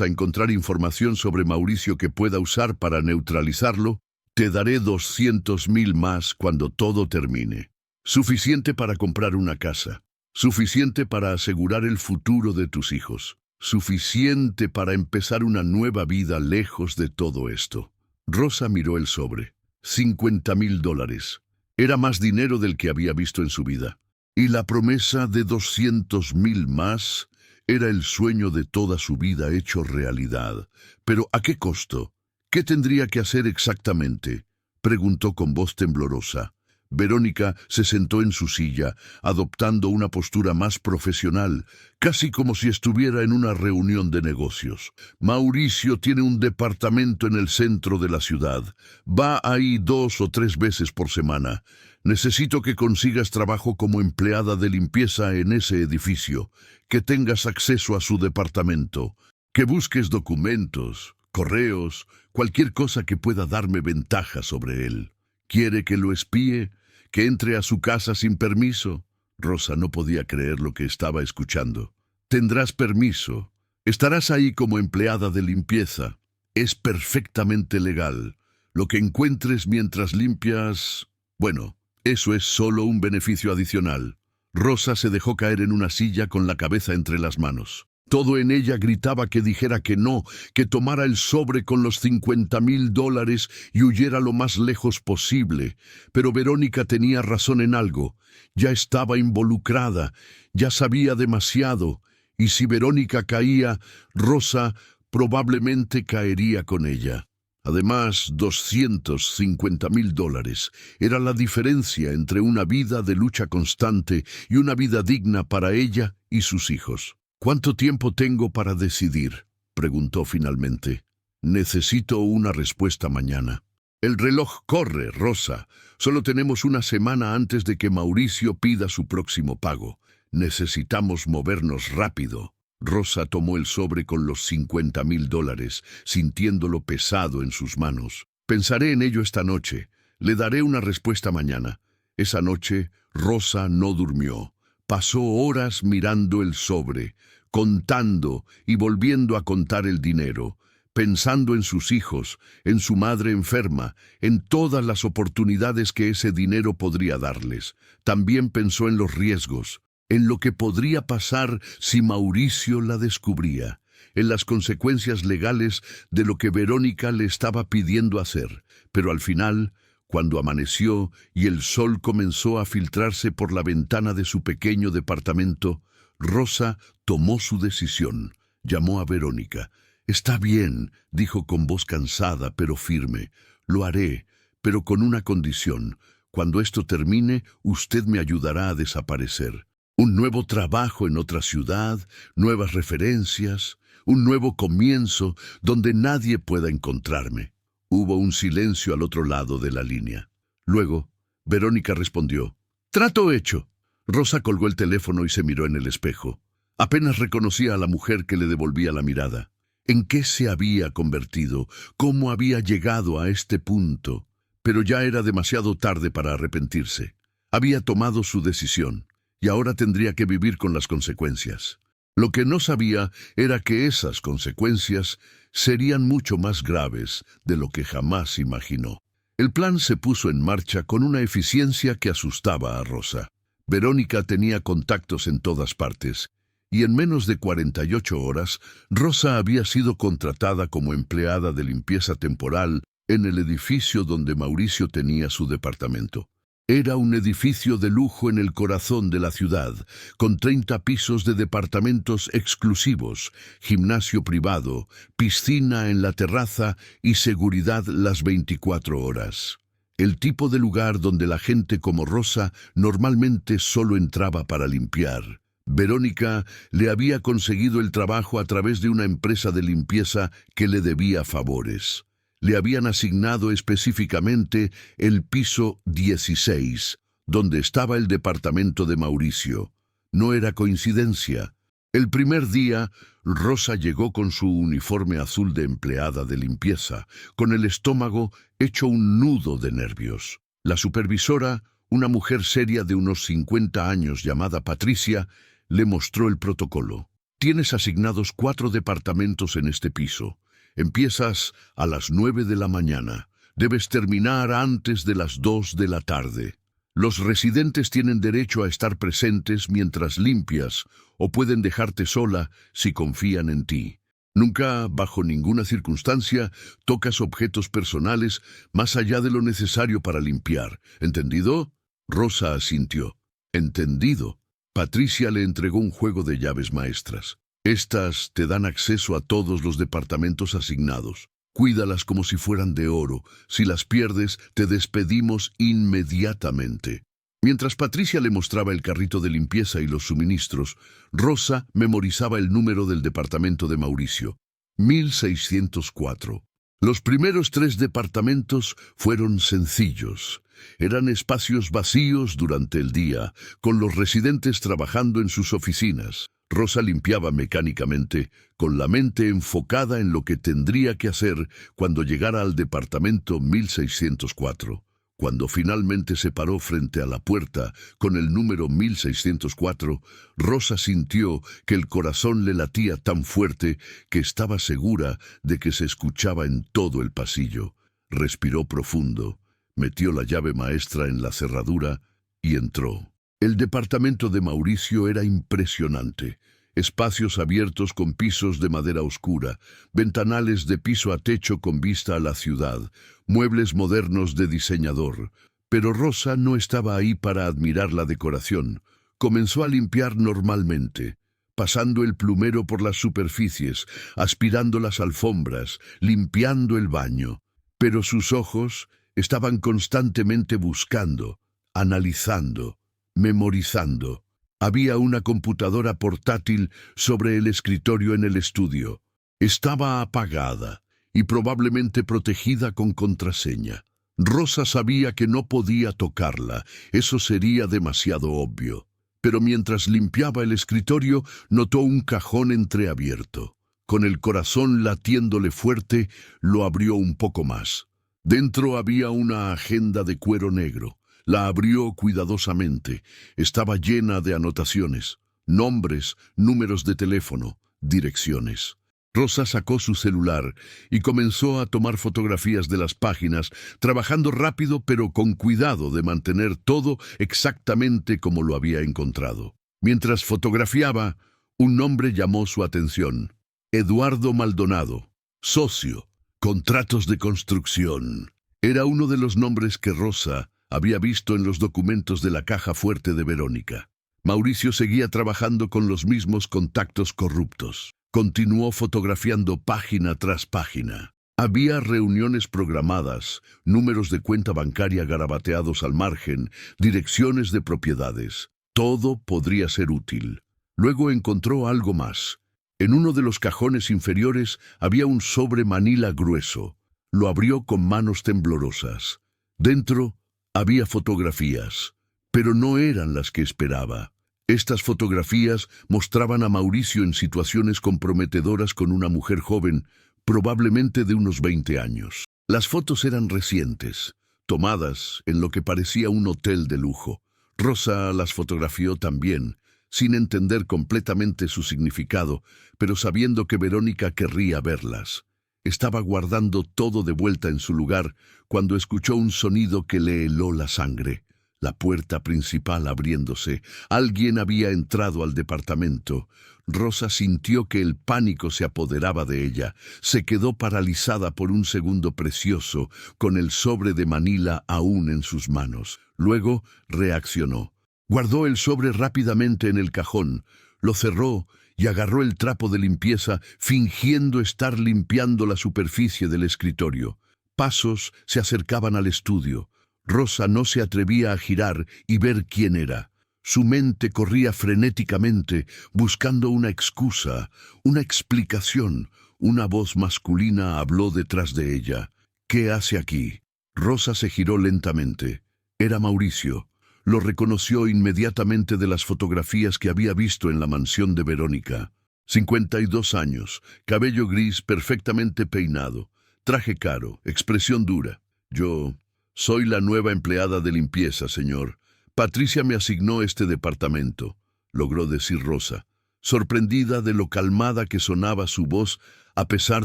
a encontrar información sobre Mauricio que pueda usar para neutralizarlo, te daré 200,000 más cuando todo termine. Suficiente para comprar una casa. Suficiente para asegurar el futuro de tus hijos. Suficiente para empezar una nueva vida lejos de todo esto. Rosa miró el sobre. $50,000. Era más dinero del que había visto en su vida. Y la promesa de 200,000 más era el sueño de toda su vida hecho realidad. ¿Pero a qué costo? ¿Qué tendría que hacer exactamente?, preguntó con voz temblorosa. Verónica se sentó en su silla, adoptando una postura más profesional, casi como si estuviera en una reunión de negocios. Mauricio tiene un departamento en el centro de la ciudad. Va ahí 2 o 3 veces por semana. Necesito que consigas trabajo como empleada de limpieza en ese edificio, que tengas acceso a su departamento, que busques documentos, correos, cualquier cosa que pueda darme ventaja sobre él. ¿Quiere que lo espíe? ¿Que entre a su casa sin permiso? Rosa no podía creer lo que estaba escuchando. Tendrás permiso. Estarás ahí como empleada de limpieza. Es perfectamente legal. Lo que encuentres mientras limpias... Bueno, eso es solo un beneficio adicional. Rosa se dejó caer en una silla con la cabeza entre las manos. Todo en ella gritaba que dijera que no, que tomara el sobre con los $50,000 y huyera lo más lejos posible. Pero Verónica tenía razón en algo. Ya estaba involucrada, ya sabía demasiado, y si Verónica caía, Rosa probablemente caería con ella. Además, $250,000 era la diferencia entre una vida de lucha constante y una vida digna para ella y sus hijos. ¿Cuánto tiempo tengo para decidir?, preguntó finalmente. Necesito una respuesta mañana. El reloj corre, Rosa. Solo tenemos una semana antes de que Mauricio pida su próximo pago. Necesitamos movernos rápido. Rosa tomó el sobre con los $50,000, sintiéndolo pesado en sus manos. Pensaré en ello esta noche. Le daré una respuesta mañana. Esa noche, Rosa no durmió. Pasó horas mirando el sobre, contando y volviendo a contar el dinero, pensando en sus hijos, en su madre enferma, en todas las oportunidades que ese dinero podría darles. También pensó en los riesgos, en lo que podría pasar si Mauricio la descubría, en las consecuencias legales de lo que Verónica le estaba pidiendo hacer. Pero al final, cuando amaneció y el sol comenzó a filtrarse por la ventana de su pequeño departamento, Rosa tomó su decisión. Llamó a Verónica. «Está bien», dijo con voz cansada pero firme. «Lo haré, pero con una condición. Cuando esto termine, usted me ayudará a desaparecer. Un nuevo trabajo en otra ciudad, nuevas referencias, un nuevo comienzo donde nadie pueda encontrarme». Hubo un silencio al otro lado de la línea. Luego, Verónica respondió. «Trato hecho». Rosa colgó el teléfono y se miró en el espejo. Apenas reconocía a la mujer que le devolvía la mirada. ¿En qué se había convertido? ¿Cómo había llegado a este punto? Pero ya era demasiado tarde para arrepentirse. Había tomado su decisión, y ahora tendría que vivir con las consecuencias. Lo que no sabía era que esas consecuencias serían mucho más graves de lo que jamás imaginó. El plan se puso en marcha con una eficiencia que asustaba a Rosa. Verónica tenía contactos en todas partes, y en menos de 48 horas, Rosa había sido contratada como empleada de limpieza temporal en el edificio donde Mauricio tenía su departamento. Era un edificio de lujo en el corazón de la ciudad, con 30 pisos de departamentos exclusivos, gimnasio privado, piscina en la terraza y seguridad las 24 horas. El tipo de lugar donde la gente como Rosa normalmente solo entraba para limpiar. Verónica le había conseguido el trabajo a través de una empresa de limpieza que le debía favores. Le habían asignado específicamente el piso 16, donde estaba el departamento de Mauricio. No era coincidencia. El primer día, Rosa llegó con su uniforme azul de empleada de limpieza, con el estómago hecho un nudo de nervios. La supervisora, una mujer seria de unos 50 años llamada Patricia le mostró el protocolo. Tienes asignados 4 departamentos en este piso. Empiezas a las 9 de la mañana. Debes terminar antes de las 2 de la tarde. Los residentes tienen derecho a estar presentes mientras limpias o pueden dejarte sola si confían en ti. Nunca, bajo ninguna circunstancia, tocas objetos personales más allá de lo necesario para limpiar. ¿Entendido? Rosa asintió. Entendido. Patricia le entregó un juego de llaves maestras. Estas te dan acceso a todos los departamentos asignados. Cuídalas como si fueran de oro. Si las pierdes, te despedimos inmediatamente. Mientras Patricia le mostraba el carrito de limpieza y los suministros, Rosa memorizaba el número del departamento de Mauricio. 1604. Los primeros 3 departamentos fueron sencillos. Eran espacios vacíos durante el día, con los residentes trabajando en sus oficinas. Rosa limpiaba mecánicamente, con la mente enfocada en lo que tendría que hacer cuando llegara al departamento 1604. Cuando finalmente se paró frente a la puerta con el número 1604, Rosa sintió que el corazón le latía tan fuerte que estaba segura de que se escuchaba en todo el pasillo. Respiró profundo, metió la llave maestra en la cerradura y entró. El departamento de Mauricio era impresionante. Espacios abiertos con pisos de madera oscura, ventanales de piso a techo con vista a la ciudad, muebles modernos de diseñador. Pero Rosa no estaba ahí para admirar la decoración. Comenzó a limpiar normalmente, pasando el plumero por las superficies, aspirando las alfombras, limpiando el baño. Pero sus ojos estaban constantemente buscando, analizando, memorizando. Había una computadora portátil sobre el escritorio en el estudio. Estaba apagada y probablemente protegida con contraseña. Rosa sabía que no podía tocarla, eso sería demasiado obvio. Pero mientras limpiaba el escritorio, notó un cajón entreabierto. Con el corazón latiéndole fuerte, lo abrió un poco más. Dentro había una agenda de cuero negro. La abrió cuidadosamente. Estaba llena de anotaciones, nombres, números de teléfono, direcciones. Rosa sacó su celular y comenzó a tomar fotografías de las páginas, trabajando rápido pero con cuidado de mantener todo exactamente como lo había encontrado. Mientras fotografiaba, un nombre llamó su atención. Eduardo Maldonado, socio, contratos de construcción. Era uno de los nombres que Rosa había visto en los documentos de la caja fuerte de Verónica. Mauricio seguía trabajando con los mismos contactos corruptos. Continuó fotografiando página tras página. Había reuniones programadas, números de cuenta bancaria garabateados al margen, direcciones de propiedades. Todo podría ser útil. Luego encontró algo más. En uno de los cajones inferiores había un sobre manila grueso. Lo abrió con manos temblorosas. Dentro había fotografías, pero no eran las que esperaba. Estas fotografías mostraban a Mauricio en situaciones comprometedoras con una mujer joven, probablemente de unos 20 años. Las fotos eran recientes, tomadas en lo que parecía un hotel de lujo. Rosa las fotografió también, sin entender completamente su significado, pero sabiendo que Verónica querría verlas. Estaba guardando todo de vuelta en su lugar cuando escuchó un sonido que le heló la sangre. La puerta principal abriéndose. Alguien había entrado al departamento. Rosa sintió que el pánico se apoderaba de ella. Se quedó paralizada por un segundo precioso, con el sobre de manila aún en sus manos. Luego reaccionó. Guardó el sobre rápidamente en el cajón, lo cerró y agarró el trapo de limpieza, fingiendo estar limpiando la superficie del escritorio. Pasos se acercaban al estudio. Rosa no se atrevía a girar y ver quién era. Su mente corría frenéticamente, buscando una excusa, una explicación. Una voz masculina habló detrás de ella. ¿Qué hace aquí? Rosa se giró lentamente. Era Mauricio. Lo reconoció inmediatamente de las fotografías que había visto en la mansión de Verónica. 52 años, cabello gris perfectamente peinado, traje caro, expresión dura. Yo Soy la nueva empleada de limpieza, señor. Patricia me asignó este departamento, logró decir Rosa, sorprendida de lo calmada que sonaba su voz a pesar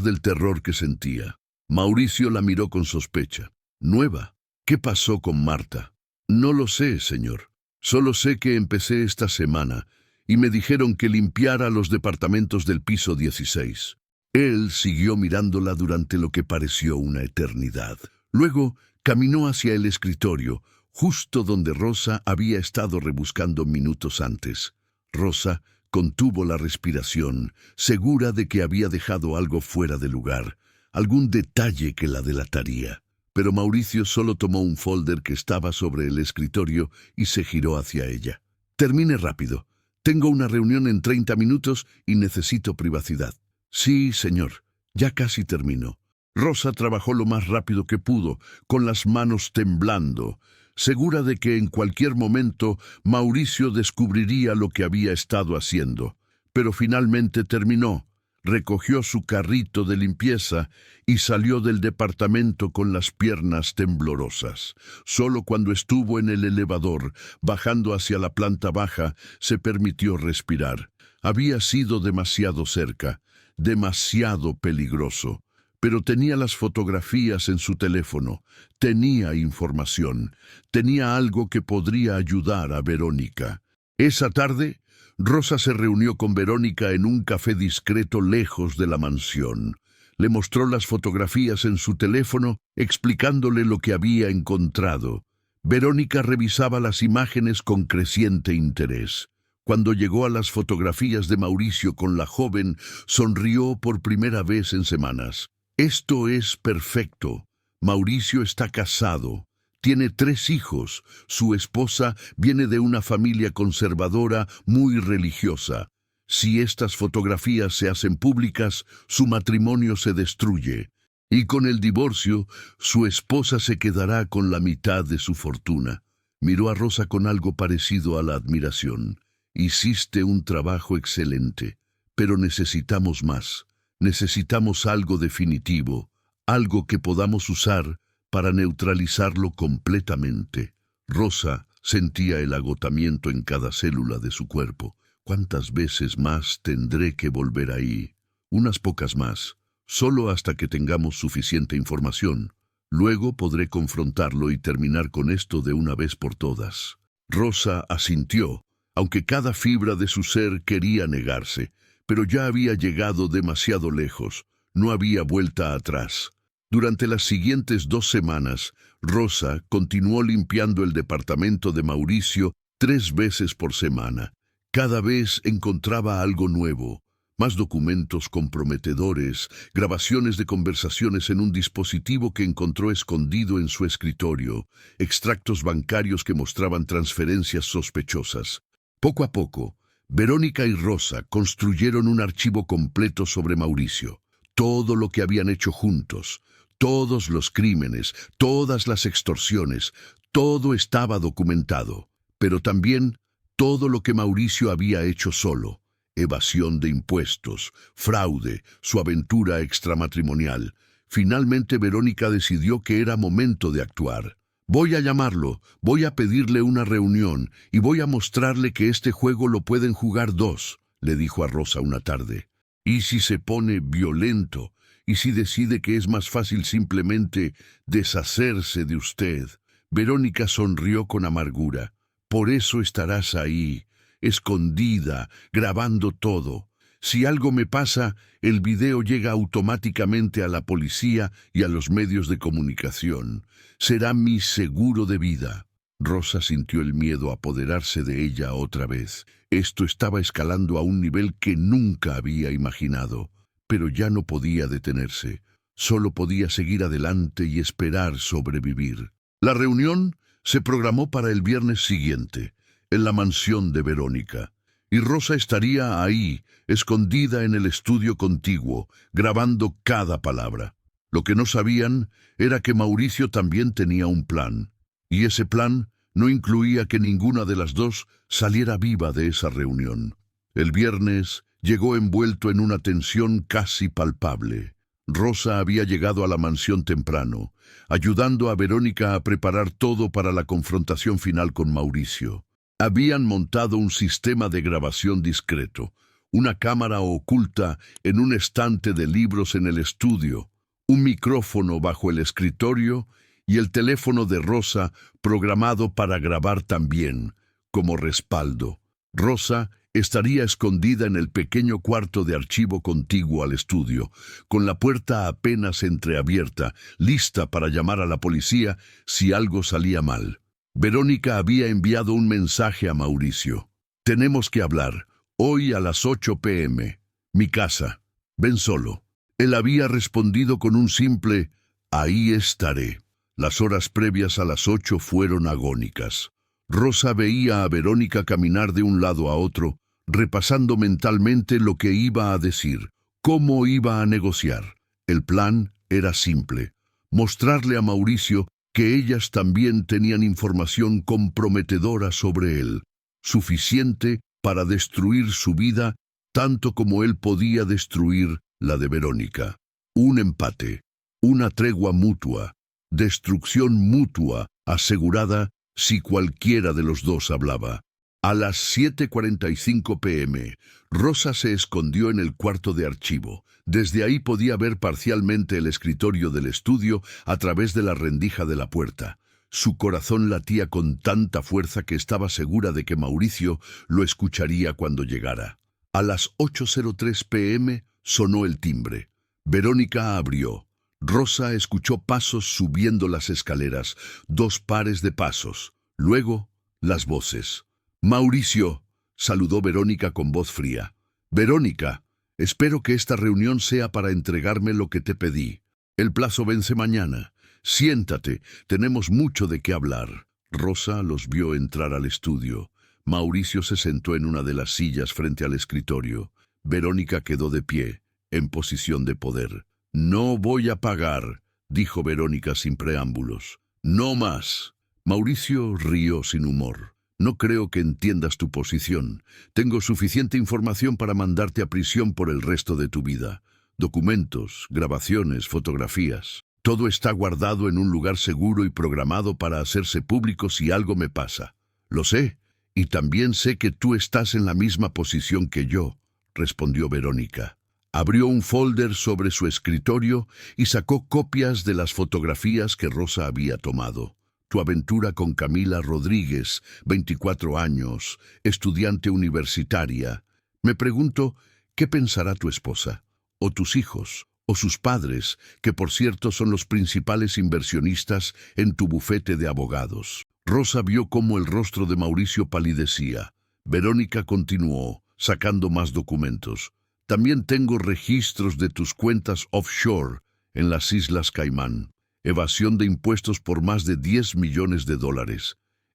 del terror que sentía. Mauricio la miró con sospecha. ¿Nueva? ¿Qué pasó con Marta? No lo sé, señor. Solo sé que empecé esta semana y me dijeron que limpiara los departamentos del piso 16. Él siguió mirándola durante lo que pareció una eternidad. Luego caminó hacia el escritorio, justo donde Rosa había estado rebuscando minutos antes. Rosa contuvo la respiración, segura de que había dejado algo fuera de lugar, algún detalle que la delataría. Pero Mauricio solo tomó un folder que estaba sobre el escritorio y se giró hacia ella. Termine rápido. Tengo una reunión en 30 minutos y necesito privacidad. Sí, señor. Ya casi terminó. Rosa trabajó lo más rápido que pudo, con las manos temblando, segura de que en cualquier momento Mauricio descubriría lo que había estado haciendo. Pero finalmente terminó. Recogió su carrito de limpieza y salió del departamento con las piernas temblorosas. Solo cuando estuvo en el elevador, bajando hacia la planta baja, se permitió respirar. Había sido demasiado cerca, demasiado peligroso. Pero tenía las fotografías en su teléfono, tenía información, tenía algo que podría ayudar a Verónica. Esa tarde, Rosa se reunió con Verónica en un café discreto lejos de la mansión. Le mostró las fotografías en su teléfono, explicándole lo que había encontrado. Verónica revisaba las imágenes con creciente interés. Cuando llegó a las fotografías de Mauricio con la joven, sonrió por primera vez en semanas. Esto es perfecto. Mauricio está casado. Tiene 3 hijos. Su esposa viene de una familia conservadora muy religiosa. Si estas fotografías se hacen públicas, su matrimonio se destruye. Y con el divorcio, su esposa se quedará con la mitad de su fortuna. Miró a Rosa con algo parecido a la admiración. Hiciste un trabajo excelente, pero necesitamos más. Necesitamos algo definitivo, algo que podamos usar para neutralizarlo completamente. Rosa sentía el agotamiento en cada célula de su cuerpo. ¿Cuántas veces más tendré que volver ahí? Unas pocas más, solo hasta que tengamos suficiente información. Luego podré confrontarlo y terminar con esto de una vez por todas. Rosa asintió, aunque cada fibra de su ser quería negarse, pero ya había llegado demasiado lejos, no había vuelta atrás. Durante las siguientes 2 semanas, Rosa continuó limpiando el departamento de Mauricio 3 veces por semana. Cada vez encontraba algo nuevo, más documentos comprometedores, grabaciones de conversaciones en un dispositivo que encontró escondido en su escritorio, extractos bancarios que mostraban transferencias sospechosas. Poco a poco, Verónica y Rosa construyeron un archivo completo sobre Mauricio. Todo lo que habían hecho juntos, todos los crímenes, todas las extorsiones, todo estaba documentado. Pero también todo lo que Mauricio había hecho solo: evasión de impuestos, fraude, su aventura extramatrimonial. Finalmente Verónica decidió que era momento de actuar. Voy a llamarlo, voy a pedirle una reunión y voy a mostrarle que este juego lo pueden jugar 2, le dijo a Rosa una tarde. ¿Y si se pone violento? ¿Y si decide que es más fácil simplemente deshacerse de usted? Verónica sonrió con amargura. Por eso estarás ahí, escondida, grabando todo. Si algo me pasa, el video llega automáticamente a la policía y a los medios de comunicación. Será mi seguro de vida. Rosa sintió el miedo apoderarse de ella otra vez. Esto estaba escalando a un nivel que nunca había imaginado. Pero ya no podía detenerse. Solo podía seguir adelante y esperar sobrevivir. La reunión se programó para el viernes siguiente, en la mansión de Verónica. Y Rosa estaría ahí, escondida en el estudio contiguo, grabando cada palabra. Lo que no sabían era que Mauricio también tenía un plan, y ese plan no incluía que ninguna de las dos saliera viva de esa reunión. El viernes llegó envuelto en una tensión casi palpable. Rosa había llegado a la mansión temprano, ayudando a Verónica a preparar todo para la confrontación final con Mauricio. Habían montado un sistema de grabación discreto, una cámara oculta en un estante de libros en el estudio, un micrófono bajo el escritorio y el teléfono de Rosa programado para grabar también, como respaldo. Rosa estaría escondida en el pequeño cuarto de archivo contiguo al estudio, con la puerta apenas entreabierta, lista para llamar a la policía si algo salía mal. Verónica había enviado un mensaje a Mauricio. «Tenemos que hablar, hoy a las 8 p.m. Mi casa. Ven solo». Él había respondido con un simple «Ahí estaré». Las horas previas a las 8 fueron agónicas. Rosa veía a Verónica caminar de un lado a otro, repasando mentalmente lo que iba a decir, cómo iba a negociar. El plan era simple: mostrarle a Mauricio que ellas también tenían información comprometedora sobre él, suficiente para destruir su vida tanto como él podía destruir la de Verónica. Un empate, una tregua mutua, destrucción mutua asegurada si cualquiera de los dos hablaba. A las 7:45 p.m., Rosa se escondió en el cuarto de archivo. Desde ahí podía ver parcialmente el escritorio del estudio a través de la rendija de la puerta. Su corazón latía con tanta fuerza que estaba segura de que Mauricio lo escucharía cuando llegara. A las 8:03 p.m. sonó el timbre. Verónica abrió. Rosa escuchó pasos subiendo las escaleras, 2 pares de pasos. Luego, las voces. «Mauricio», saludó Verónica con voz fría. «Verónica, espero que esta reunión sea para entregarme lo que te pedí. El plazo vence mañana. Siéntate, tenemos mucho de qué hablar». Rosa los vio entrar al estudio. Mauricio se sentó en una de las sillas frente al escritorio. Verónica quedó de pie, en posición de poder. «No voy a pagar», dijo Verónica sin preámbulos. «No más». Mauricio rió sin humor. «No creo que entiendas tu posición. Tengo suficiente información para mandarte a prisión por el resto de tu vida. Documentos, grabaciones, fotografías. Todo está guardado en un lugar seguro y programado para hacerse público si algo me pasa. Lo sé, y también sé que tú estás en la misma posición que yo», respondió Verónica. Abrió un folder sobre su escritorio y sacó copias de las fotografías que Rosa había tomado. «Tu aventura con Camila Rodríguez, 24 años, estudiante universitaria. Me pregunto, ¿qué pensará tu esposa? ¿O tus hijos? ¿O sus padres, que por cierto son los principales inversionistas en tu bufete de abogados?» Rosa vio cómo el rostro de Mauricio palidecía. Verónica continuó, sacando más documentos. «También tengo registros de tus cuentas offshore en las Islas Caimán. Evasión de impuestos por más de $10 millones.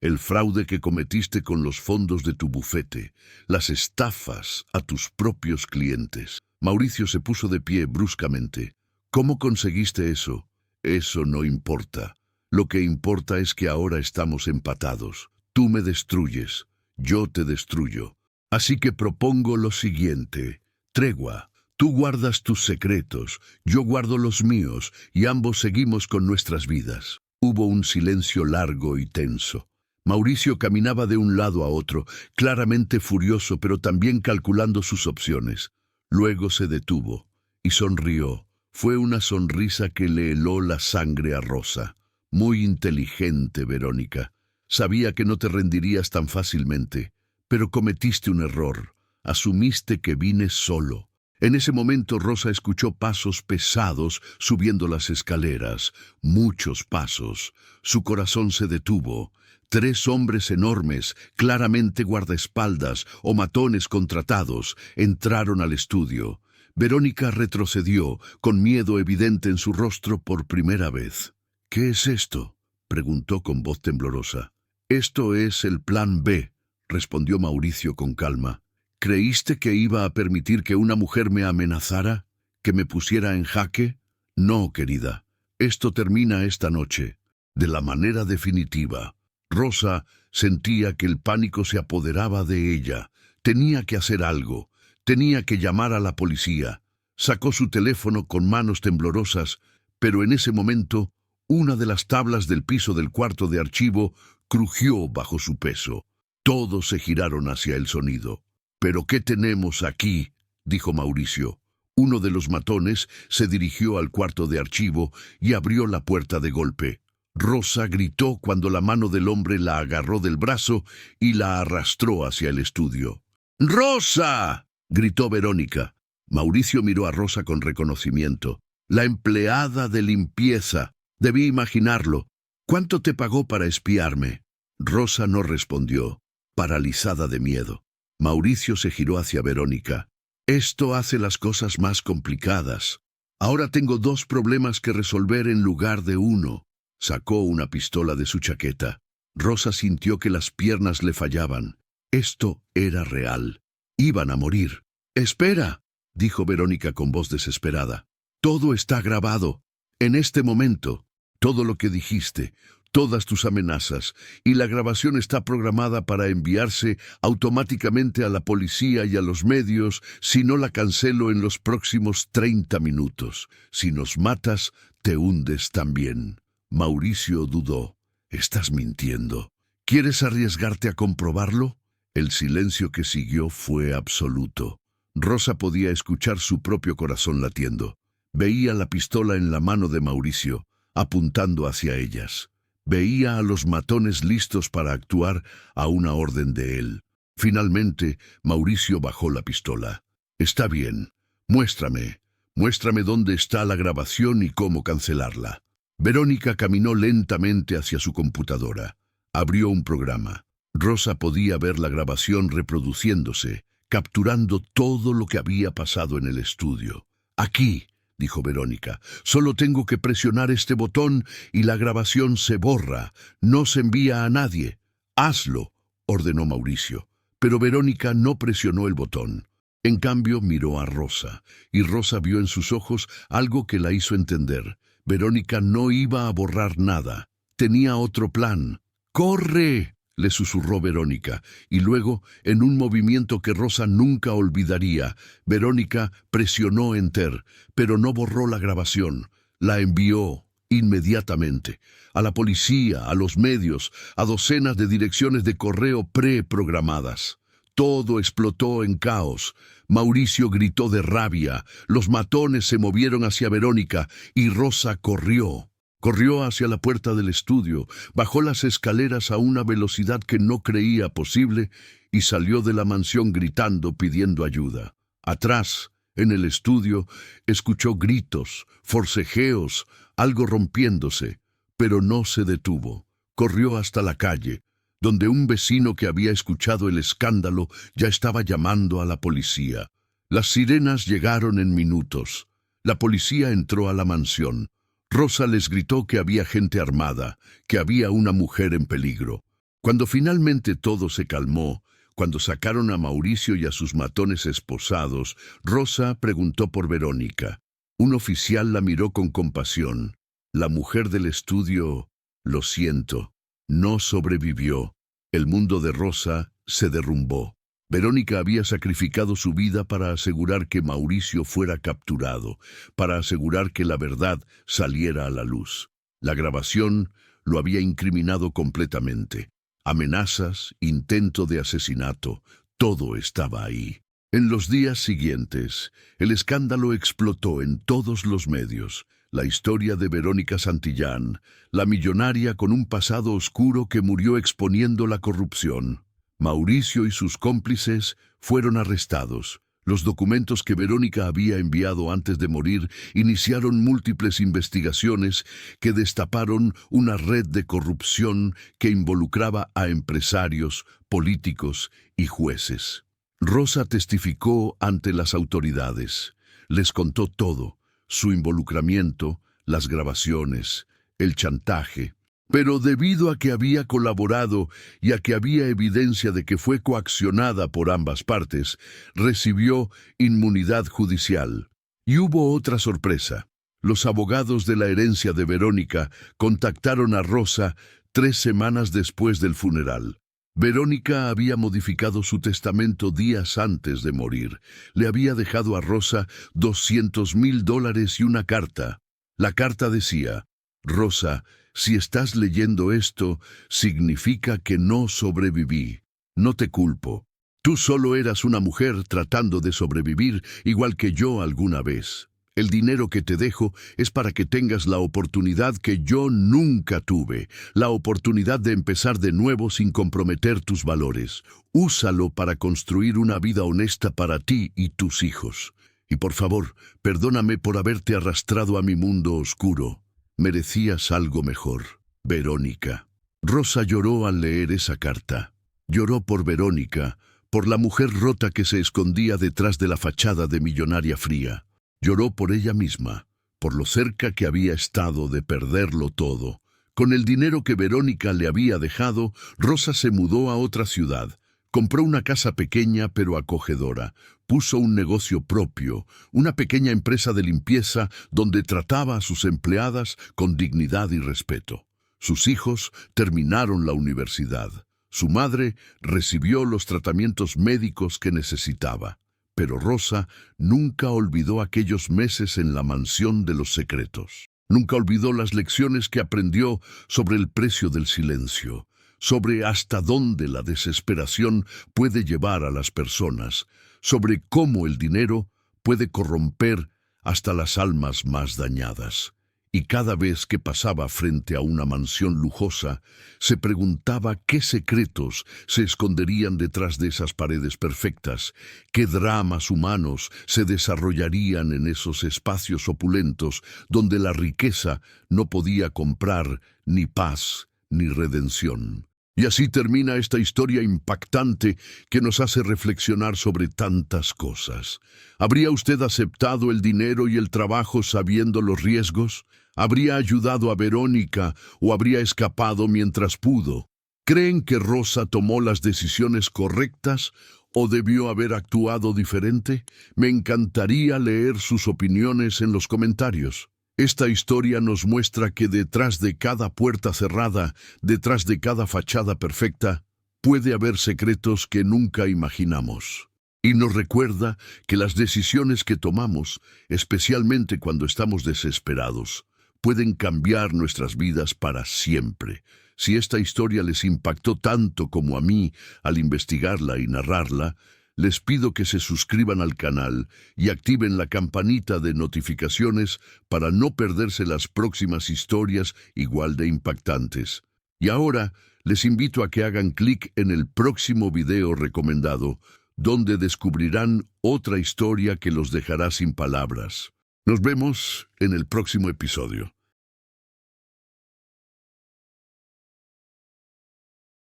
El fraude que cometiste con los fondos de tu bufete. Las estafas a tus propios clientes». Mauricio se puso de pie bruscamente. «¿Cómo conseguiste eso?» «Eso no importa. Lo que importa es que ahora estamos empatados. Tú me destruyes, yo te destruyo. Así que propongo lo siguiente. Tregua. Tú guardas tus secretos, yo guardo los míos, y ambos seguimos con nuestras vidas». Hubo un silencio largo y tenso. Mauricio caminaba de un lado a otro, claramente furioso, pero también calculando sus opciones. Luego se detuvo y sonrió. Fue una sonrisa que le heló la sangre a Rosa. «Muy inteligente, Verónica. Sabía que no te rendirías tan fácilmente, pero cometiste un error. Asumiste que vine solo». En ese momento Rosa escuchó pasos pesados subiendo las escaleras, muchos pasos. Su corazón se detuvo. 3 hombres enormes, claramente guardaespaldas o matones contratados, entraron al estudio. Verónica retrocedió, con miedo evidente en su rostro por primera vez. «¿Qué es esto?», preguntó con voz temblorosa. «Esto es el plan B», respondió Mauricio con calma. «¿Creíste que iba a permitir que una mujer me amenazara? ¿Que me pusiera en jaque? No, querida. Esto termina esta noche, de la manera definitiva». Rosa sentía que el pánico se apoderaba de ella. Tenía que hacer algo. Tenía que llamar a la policía. Sacó su teléfono con manos temblorosas, pero en ese momento, una de las tablas del piso del cuarto de archivo crujió bajo su peso. Todos se giraron hacia el sonido. «¿Pero qué tenemos aquí?», dijo Mauricio. Uno de los matones se dirigió al cuarto de archivo y abrió la puerta de golpe. Rosa gritó cuando la mano del hombre la agarró del brazo y la arrastró hacia el estudio. «¡Rosa!», gritó Verónica. Mauricio miró a Rosa con reconocimiento. «La empleada de limpieza. Debí imaginarlo. ¿Cuánto te pagó para espiarme?». Rosa no respondió, paralizada de miedo. Mauricio se giró hacia Verónica. «Esto hace las cosas más complicadas. Ahora tengo 2 problemas que resolver en lugar de 1. Sacó una pistola de su chaqueta. Rosa sintió que las piernas le fallaban. Esto era real. Iban a morir. «¡Espera!», dijo Verónica con voz desesperada. «Todo está grabado. En este momento, todo lo que dijiste, todas tus amenazas, y la grabación está programada para enviarse automáticamente a la policía y a los medios si no la cancelo en los próximos 30 minutos. Si nos matas, te hundes también». Mauricio dudó. «¿Estás mintiendo? ¿Quieres arriesgarte a comprobarlo?». El silencio que siguió fue absoluto. Rosa podía escuchar su propio corazón latiendo. Veía la pistola en la mano de Mauricio, apuntando hacia ellas. Veía a los matones listos para actuar a una orden de él. Finalmente, Mauricio bajó la pistola. «Está bien. Muéstrame. Muéstrame dónde está la grabación y cómo cancelarla». Verónica caminó lentamente hacia su computadora. Abrió un programa. Rosa podía ver la grabación reproduciéndose, capturando todo lo que había pasado en el estudio. «Aquí», dijo Verónica, «solo tengo que presionar este botón y la grabación se borra. No se envía a nadie». «Hazlo», ordenó Mauricio. Pero Verónica no presionó el botón. En cambio, miró a Rosa, y Rosa vio en sus ojos algo que la hizo entender. Verónica no iba a borrar nada. Tenía otro plan. «¡Corre!», le susurró Verónica, y luego, en un movimiento que Rosa nunca olvidaría, Verónica presionó Enter, pero no borró la grabación. La envió inmediatamente a la policía, a los medios, a docenas de direcciones de correo preprogramadas. Todo explotó en caos. Mauricio gritó de rabia, los matones se movieron hacia Verónica y Rosa corrió. Corrió hacia la puerta del estudio, bajó las escaleras a una velocidad que no creía posible y salió de la mansión gritando, pidiendo ayuda. Atrás, en el estudio, escuchó gritos, forcejeos, algo rompiéndose, pero no se detuvo. Corrió hasta la calle, donde un vecino que había escuchado el escándalo ya estaba llamando a la policía. Las sirenas llegaron en minutos. La policía entró a la mansión. Rosa les gritó que había gente armada, que había una mujer en peligro. Cuando finalmente todo se calmó, cuando sacaron a Mauricio y a sus matones esposados, Rosa preguntó por Verónica. Un oficial la miró con compasión. La mujer del estudio, «Lo siento, no sobrevivió». El mundo de Rosa se derrumbó. Verónica había sacrificado su vida para asegurar que Mauricio fuera capturado, para asegurar que la verdad saliera a la luz. La grabación lo había incriminado completamente. Amenazas, intento de asesinato, todo estaba ahí. En los días siguientes, el escándalo explotó en todos los medios. La historia de Verónica Santillán, la millonaria con un pasado oscuro que murió exponiendo la corrupción. Mauricio y sus cómplices fueron arrestados. Los documentos que Verónica había enviado antes de morir iniciaron múltiples investigaciones que destaparon una red de corrupción que involucraba a empresarios, políticos y jueces. Rosa testificó ante las autoridades. Les contó todo, su involucramiento, las grabaciones, el chantaje. Pero debido a que había colaborado y a que había evidencia de que fue coaccionada por ambas partes, recibió inmunidad judicial. Y hubo otra sorpresa. Los abogados de la herencia de Verónica contactaron a Rosa 3 semanas después del funeral. Verónica había modificado su testamento días antes de morir. Le había dejado a Rosa $200,000 y una carta. La carta decía: Rosa, si estás leyendo esto, significa que no sobreviví. No te culpo. Tú solo eras una mujer tratando de sobrevivir, igual que yo alguna vez. El dinero que te dejo es para que tengas la oportunidad que yo nunca tuve, la oportunidad de empezar de nuevo sin comprometer tus valores. Úsalo para construir una vida honesta para ti y tus hijos. Y por favor, perdóname por haberte arrastrado a mi mundo oscuro. Merecías algo mejor. Verónica. Rosa lloró al leer esa carta. Lloró por Verónica, por la mujer rota que se escondía detrás de la fachada de millonaria fría. Lloró por ella misma, por lo cerca que había estado de perderlo todo. Con el dinero que Verónica le había dejado, Rosa se mudó a otra ciudad. Compró una casa pequeña pero acogedora. Puso un negocio propio, una pequeña empresa de limpieza donde trataba a sus empleadas con dignidad y respeto. Sus hijos terminaron la universidad. Su madre recibió los tratamientos médicos que necesitaba. Pero Rosa nunca olvidó aquellos meses en la mansión de los secretos. Nunca olvidó las lecciones que aprendió sobre el precio del silencio, sobre hasta dónde la desesperación puede llevar a las personas, sobre cómo el dinero puede corromper hasta las almas más dañadas. Y cada vez que pasaba frente a una mansión lujosa, se preguntaba qué secretos se esconderían detrás de esas paredes perfectas, qué dramas humanos se desarrollarían en esos espacios opulentos donde la riqueza no podía comprar ni paz ni redención. Y así termina esta historia impactante que nos hace reflexionar sobre tantas cosas. ¿Habría usted aceptado el dinero y el trabajo sabiendo los riesgos? ¿Habría ayudado a Verónica o habría escapado mientras pudo? ¿Creen que Rosa tomó las decisiones correctas o debió haber actuado diferente? Me encantaría leer sus opiniones en los comentarios. Esta historia nos muestra que detrás de cada puerta cerrada, detrás de cada fachada perfecta, puede haber secretos que nunca imaginamos. Y nos recuerda que las decisiones que tomamos, especialmente cuando estamos desesperados, pueden cambiar nuestras vidas para siempre. Si esta historia les impactó tanto como a mí al investigarla y narrarla, les pido que se suscriban al canal y activen la campanita de notificaciones para no perderse las próximas historias igual de impactantes. Y ahora les invito a que hagan clic en el próximo video recomendado, donde descubrirán otra historia que los dejará sin palabras. Nos vemos en el próximo episodio.